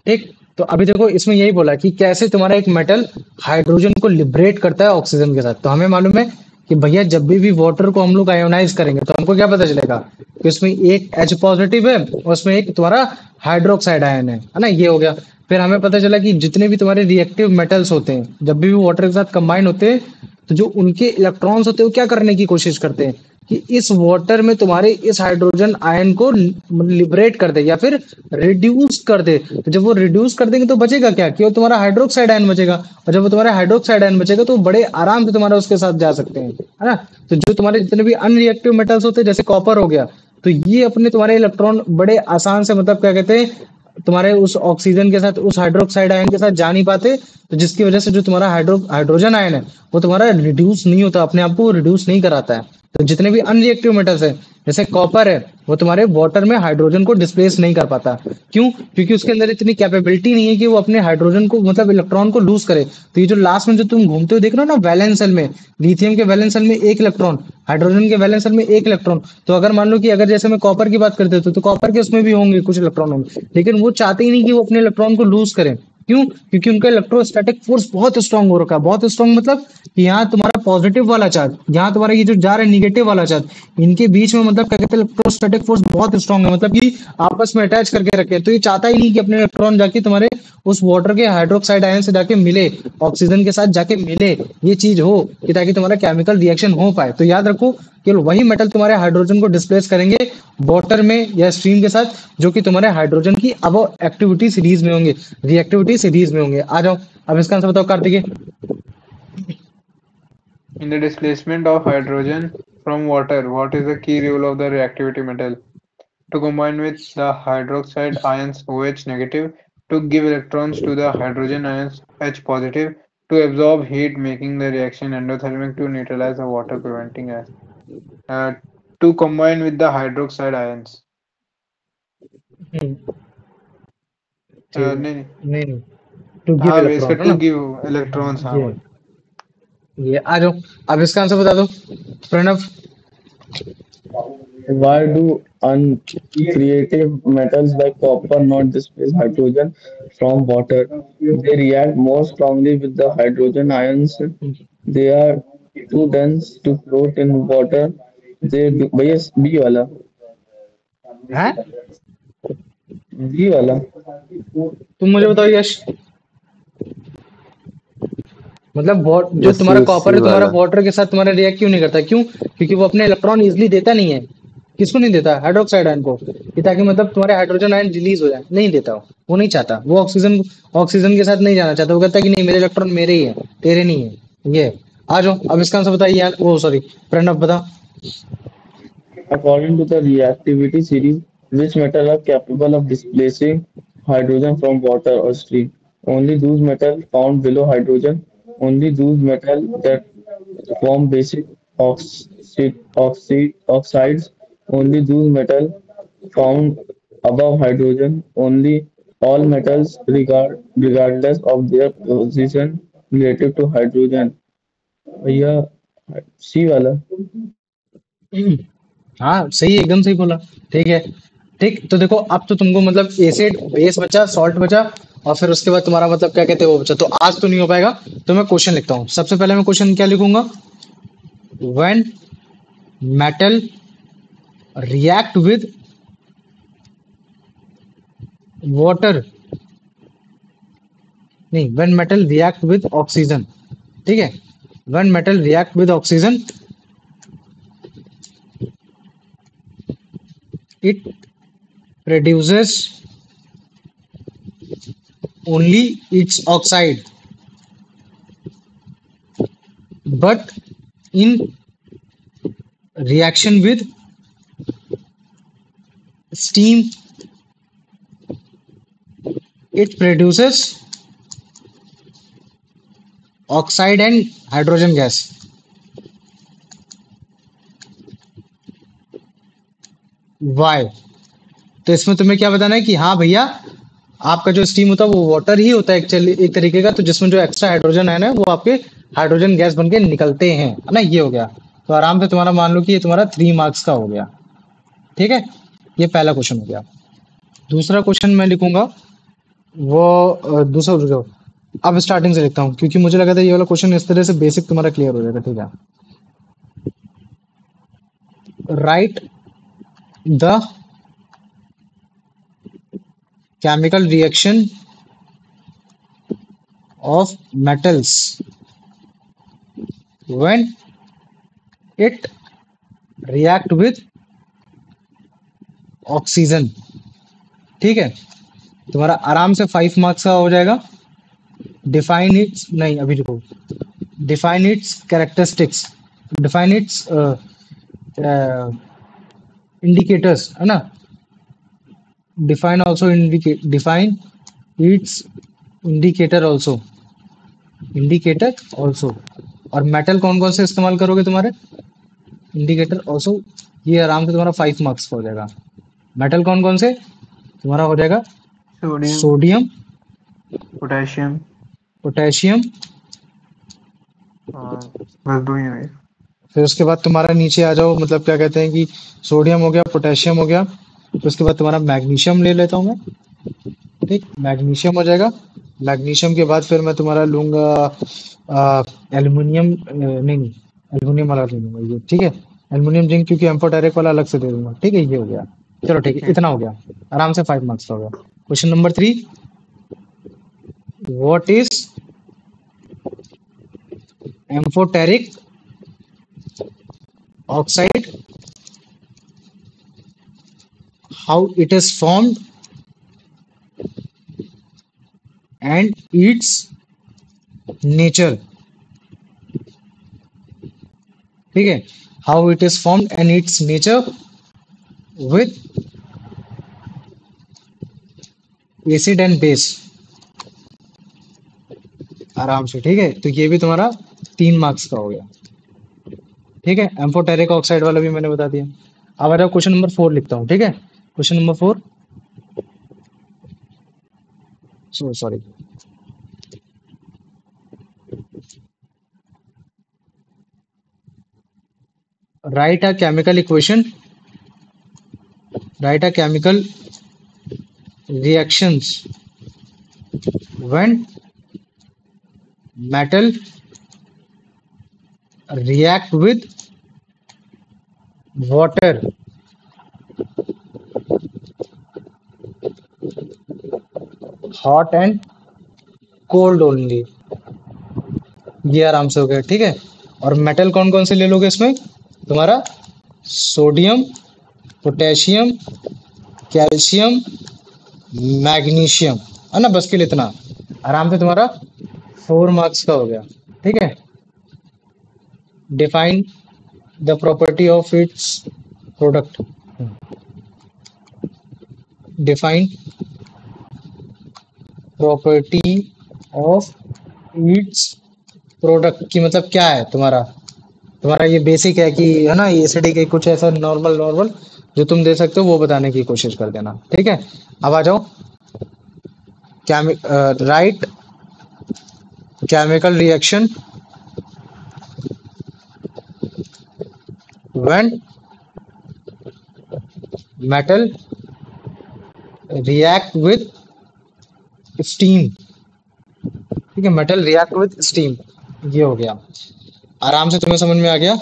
ठीक, तो अभी देखो इसमें यही बोला कि कैसे तुम्हारा एक मेटल हाइड्रोजन को लिबरेट करता है ऑक्सीजन के साथ। तो हमें मालूम है कि भैया जब भी वाटर को हम लोग आयोनाइज करेंगे तो हमको क्या पता चलेगा कि उसमें एक H पॉजिटिव है और उसमें एक तुम्हारा हाइड्रोक्साइड आयन है ना, ये हो गया। फिर हमें पता चला कि जितने भी तुम्हारे रिएक्टिव मेटल्स होते हैं जब भी वाटर के साथ कंबाइन होते हैं तो जो उनके इलेक्ट्रॉन्स होते हैं वो क्या करने की कोशिश करते हैं कि इस वाटर में तुम्हारे इस हाइड्रोजन आयन को लिबरेट कर दे या फिर रिड्यूस कर दे। तो जब वो रिड्यूस कर देंगे तो बचेगा क्या, कि वो तुम्हारा हाइड्रोक्साइड आयन बचेगा। और जब वो तुम्हारा हाइड्रोक्साइड आयन बचेगा तो वो बड़े आराम से तुम्हारा उसके साथ जा सकते हैं, है ना। तो जो तुम्हारे जितने भी अनरिएक्टिव मेटल्स होते हैं जैसे कॉपर हो गया, तो ये अपने तुम्हारे इलेक्ट्रॉन बड़े आसान से मतलब क्या कहते हैं तुम्हारे उस ऑक्सीजन के साथ उस हाइड्रोक्साइड आयन के साथ जा नहीं पाते। तो जिसकी वजह से जो तुम्हारा हाइड्रोजन आयन है वो तुम्हारा रिड्यूस नहीं होता, अपने आप को रिड्यूस नहीं कराता है। तो जितने भी अनरिएक्टिव मेटल्स है जैसे कॉपर है वो तुम्हारे वाटर में हाइड्रोजन को डिस्प्लेस नहीं कर पाता। क्यों? क्योंकि उसके अंदर इतनी कैपेबिलिटी नहीं है कि वो अपने हाइड्रोजन को मतलब इलेक्ट्रॉन को लूज करे। तो ये जो लास्ट में जो तुम घूमते हुए देख रहे हो ना वैलेंस शेल में, लिथियम के वैलेंस शेल में एक इलेक्ट्रॉन, हाइड्रोजन के वैलेंस शेल में एक इलेक्ट्रॉन। तो अगर मान लो कि अगर जैसे मैं कॉपर की बात करते तो कॉपर के उसमें भी होंगे कुछ इलेक्ट्रॉन होंगे, लेकिन वो चाहते ही नहीं कि वो अपने इलेक्ट्रॉन को लूज करें। क्यों? क्योंकि उनका इलेक्ट्रोस्टैटिक फोर्स बहुत स्ट्रांग हो रखा है। बहुत स्ट्रांग मतलब कि यहाँ तुम्हारा पॉजिटिव वाला चार्ज, यहाँ तुम्हारा ये जो जा रहा है निगेटिव वाला चार्ज, इनके बीच में मतलब क्या कहते हैं इलेक्ट्रोस्टैटिक फोर्स बहुत स्ट्रांग है, मतलब कि आपस में अटैच करके रखे। तो ये चाहता ही नहीं कि अपने इलेक्ट्रॉन जाके तुम्हारे उस वाटर के हाइड्रोक्साइड आयन से जाके मिले, ऑक्सीजन के साथ जाके मिले, ये चीज हो कि ताकि तुम्हारा केमिकल रिएक्शन हो पाए। तो याद रखो केवल वही मेटल तुम्हारे हाइड्रोजन को डिस्प्लेस करेंगे वाटर में या स्ट्रीम के साथ जो कि तुम्हारे हाइड्रोजन की अब एक्टिविटी सीरीज में होंगे, रिएक्टिविटी सीरीज में होंगे। आ जाओ अब इसका आंसर बताओ Kartikeya. In the displacement of hydrogen from water, what is the key role of the reactivity metal? To combine with the hydroxide ions OH negative to give electrons to the hydrogen ions H positive to absorb heat making the reaction endothermic to neutralize the water preventing gas. Uh, to combine with the hydroxide ions. हम्म, ठीक है, नहीं नहीं नहीं, to give हाँ इसका electron है to ना। Give electrons, हाँ ये वही। ये आ जाओ, अब इसका आंसर बता दो Pranav. Why do uncreative metals like copper not displace hydrogen from water? They react more strongly with the hydrogen ions. They are too dense to float in water. They भैया बी वाला, है, बी वाला। तुम मुझे बताओ यश। मतलब जो Yes, तुम्हारा सी कॉपर सी है, तुम्हारा वाला। वाटर के साथ तुम्हारा रिएक्ट क्यों नहीं करता? क्यों? क्योंकि वो अपने इलेक्ट्रॉन इजिली देता नहीं है। किसको नहीं देता? हाइड्रोक्साइड आयन को, कि ताकि मतलब तुम्हारे हाइड्रोजन आयन रिलीज हो जाए, नहीं देता वो नहीं चाहता। वो ऑक्सीजन ऑक्सीजन के साथ नहीं जाना चाहता। वो कहता है कि नहीं, मेरे इलेक्ट्रॉन मेरे ही है, तेरे नहीं है। ये आ जाओ, अब इसका आंसर बताइए यार। वो सॉरी, प्रणव बता। According to the reactivity series, which metals are capable of displacing hydrogen from water or steam? Only those metals found below hydrogen, only those metals that form basic oxides, only those metals found above hydrogen, only all metals regardless of their position relative to hydrogen. भैया सी वाला। हाँ सही है, एकदम सही बोला। ठीक है, ठीक। तो देखो, अब तो तुमको मतलब एसिड बेस बचा, सॉल्ट बचा, और फिर उसके बाद तुम्हारा मतलब क्या कहते हैं वो बचा। तो आज तो नहीं हो पाएगा। तो मैं क्वेश्चन लिखता हूँ। सबसे पहले मैं क्वेश्चन क्या लिखूंगा? When metal react with water, नहीं, when metal react with oxygen. ठीक है, when metal react with oxygen, it produces only its oxide, but in reaction with steam, it produces oxide and hydrogen gas. Why? तो इसमें तुम्हें क्या बताना है कि हाँ भैया, आपका जो स्टीम होता है वो वाटर ही होता है एक्चुअली एक तरीके का। तो जिसमें जो एक्स्ट्रा हाइड्रोजन आयन है वो आपके हाइड्रोजन गैस बन के निकलते हैं, है ना। ये हो गया। तो आराम से तुम्हारा मान लो कि ये तुम्हारा 3 मार्क्स का हो गया। ठीक है, ये पहला क्वेश्चन हो गया। दूसरा क्वेश्चन मैं लिखूंगा, वो दूसरा रुक जाओ, अब स्टार्टिंग से लिखता हूँ, क्योंकि मुझे लगा था ये वाला क्वेश्चन इस तरह से बेसिक तुम्हारा क्लियर हो जाएगा। ठीक है, right the chemical reaction of metals when it react with oxygen. ठीक है, तुम्हारा आराम से 5 मार्क्स का हो जाएगा। डिफाइन इट्स, नहीं अभी रुको, define it's characteristics, define it's indicators, है ना। define also indicate, define its indicator also, indicator also। और मेटल कौन कौन से इस्तेमाल करोगे तुम्हारे? Indicator also. ये आराम से तुम्हारा 5 मार्क्स का हो जाएगा। मेटल कौन कौन से? तुम्हारा हो जाएगा सोडियम, सोडियम, पोटेशियम, पोटेशियम, और बस दो ही है भाई। फिर उसके बाद तुम्हारा नीचे आ जाओ, मतलब क्या कहते हैं कि सोडियम हो गया, पोटेशियम हो गया, फिर उसके बाद तुम्हारा मैग्नीशियम ले लेता हूँ मैं। ठीक, मैग्नीशियम हो जाएगा। मैग्नीशियम के बाद फिर मैं तुम्हारा लूंगा एल्युमिनियम, नहीं नहीं, एल्युमिनियम वाला ले लूंगा ये। ठीक है, एल्युमिनियम जिंक, क्योंकि एम्फोटेरिक वाला अलग से दे दूंगा। ठीक है, ये हो गया। चलो ठीक है, इतना हो गया। आराम से 5 मार्क्स का हो गया। Question number 3, what is amphoteric oxide, how it is formed and it's nature. ठीक है, how it is formed and it's nature with acid and base. आराम से। ठीक है, तो ये भी तुम्हारा 3 मार्क्स का हो गया। ठीक है, एम्फोटेरिक ऑक्साइड वाला भी मैंने बता दिया। अब आ जाओ, क्वेश्चन नंबर 4 लिखता हूँ। ठीक है, question number 4, sorry, write a chemical equation, write a chemical reactions when metal react with water, hot and cold only। ये आराम से हो गया, ठीक है। और मेटल कौन कौन से ले लोगे इसमें? तुम्हारा सोडियम, पोटेशियम, कैल्शियम, मैग्नीशियम, है ना। बस के लिए इतना, आराम से तुम्हारा 4 मार्क्स का हो गया, ठीक है। Define the property of its product, define property of its product की मतलब क्या है तुम्हारा? तुम्हारा ये बेसिक है कि, है ना, ये एसिडी के कुछ ऐसा नॉर्मल नॉर्मल जो तुम दे सकते हो वो बताने की कोशिश कर देना, ठीक है। अब आ जाओ, right chemical reaction when metal react with steam, ठीक है। मेटल रिएक्ट विथ स्टीम, ये हो गया। आराम से तुम्हें समझ में आ गया।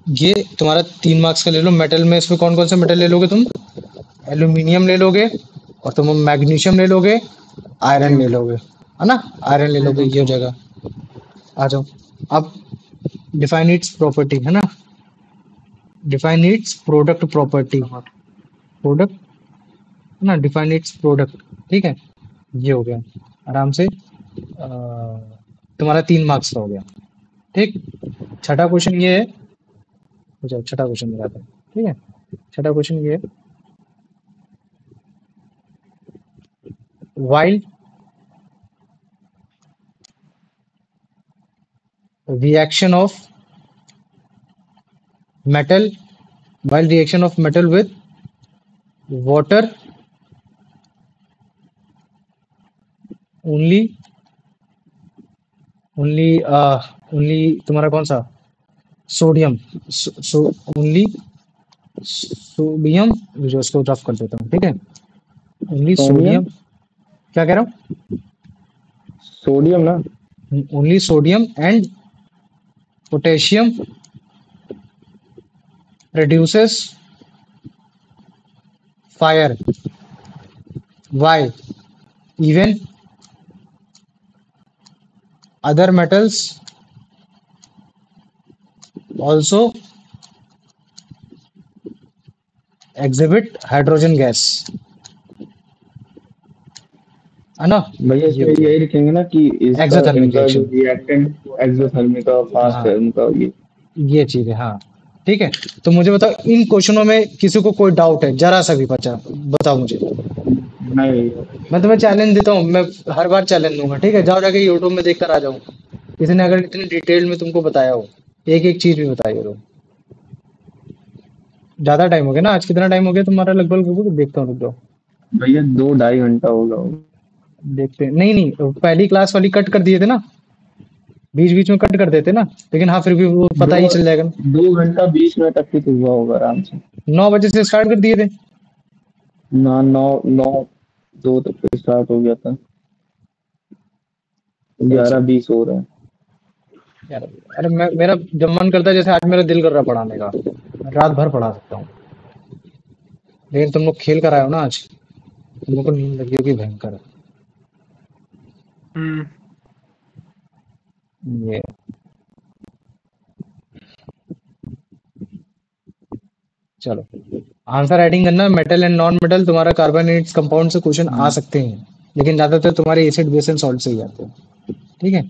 ये तुम्हारा 3 मार्क्स का ले लो। मेटल में इसमें कौन कौन से मेटल ले लोगे तुम? एल्यूमिनियम ले लोगे, और तुम मैग्नीशियम ले लोगे, आयरन ले लोगे, है ना। आयरन ले लोगे, ये हो जाएगा। आ जाओ अब, डिफाइन इट्स प्रॉपर्टी, है ना। Define it's product property, product, है ना। डिफाइन इट्स प्रोडक्ट, ठीक है। ये हो गया आराम से। तुम्हारा 3 मार्क्स का हो गया, ठीक। छठा क्वेश्चन ये है, अच्छा छठा क्वेश्चन में आता है, ठीक है। छठा क्वेश्चन ये है, while reaction of metal, while reaction of metal with water only तुम्हारा कौन सा? सोडियम, ओनली सोडियम, जो इसको रफ कर देता हूँ, ठीक है। ओनली सोडियम, क्या कह रहा हूँ? सोडियम ना, only sodium and potassium produces fire, why even other metals also exhibit hydrogen gas, है ना। भैया इसमें यही लिखेंगे ना कि इसका Exothermic इनका जो reaction। रिएक्टेंट एक्सोथर्मिक का फास्ट है उनका ये चीज है, हाँ, ठीक है। तो मुझे बताओ, इन क्वेश्चनों में किसी को कोई डाउट है? जरा सा भी बचा बताओ मुझे। नहीं, मैं तुम्हें चैलेंज देता हूँ, मैं हर बार चैलेंज दूंगा, ठीक है। जाओ जाके यूट्यूब में देख कर आ जाओ, किसी ने अगर इतनी डिटेल में तुमको बताया हो, एक एक चीज भी बताई हो। ज्यादा टाइम हो गया ना आज? कितना टाइम हो गया तुम्हारा लगभग? देखता हूँ, रुक जाओ भैया 2-2.5 घंटा होगा। देखते हैं। नहीं नहीं, पहली क्लास वाली कट कर दिए थे ना, बीच बीच में कट कर देते ना, लेकिन हाँ फिर भी वो पता ही चल जाएगा। 2 घंटा 20 मिनट तक तो हुआ होगा आराम से। 9 बजे से स्टार्ट कर दिए थे ना, 9-2 तक तो स्टार्ट हो गया था, 11-20 हो रहा है यार। अरे मेरा जब मन करता है, जैसे आज मेरा दिल कर रहा पढ़ाने का, रात भर पढ़ा सकता हूँ, लेकिन तुम लोग खेल कर आए हो ना आज, तुम लोग को नींद लगी होगी भयंकर। ये चलो आंसर राइटिंग करना। मेटल एंड नॉन मेटल, तुम्हारा कार्बोनेट्स कंपाउंड से क्वेश्चन आ सकते हैं, लेकिन ज्यादातर तुम्हारे एसिड बेस एंड सॉल्ट से ही आते हैं, ठीक है।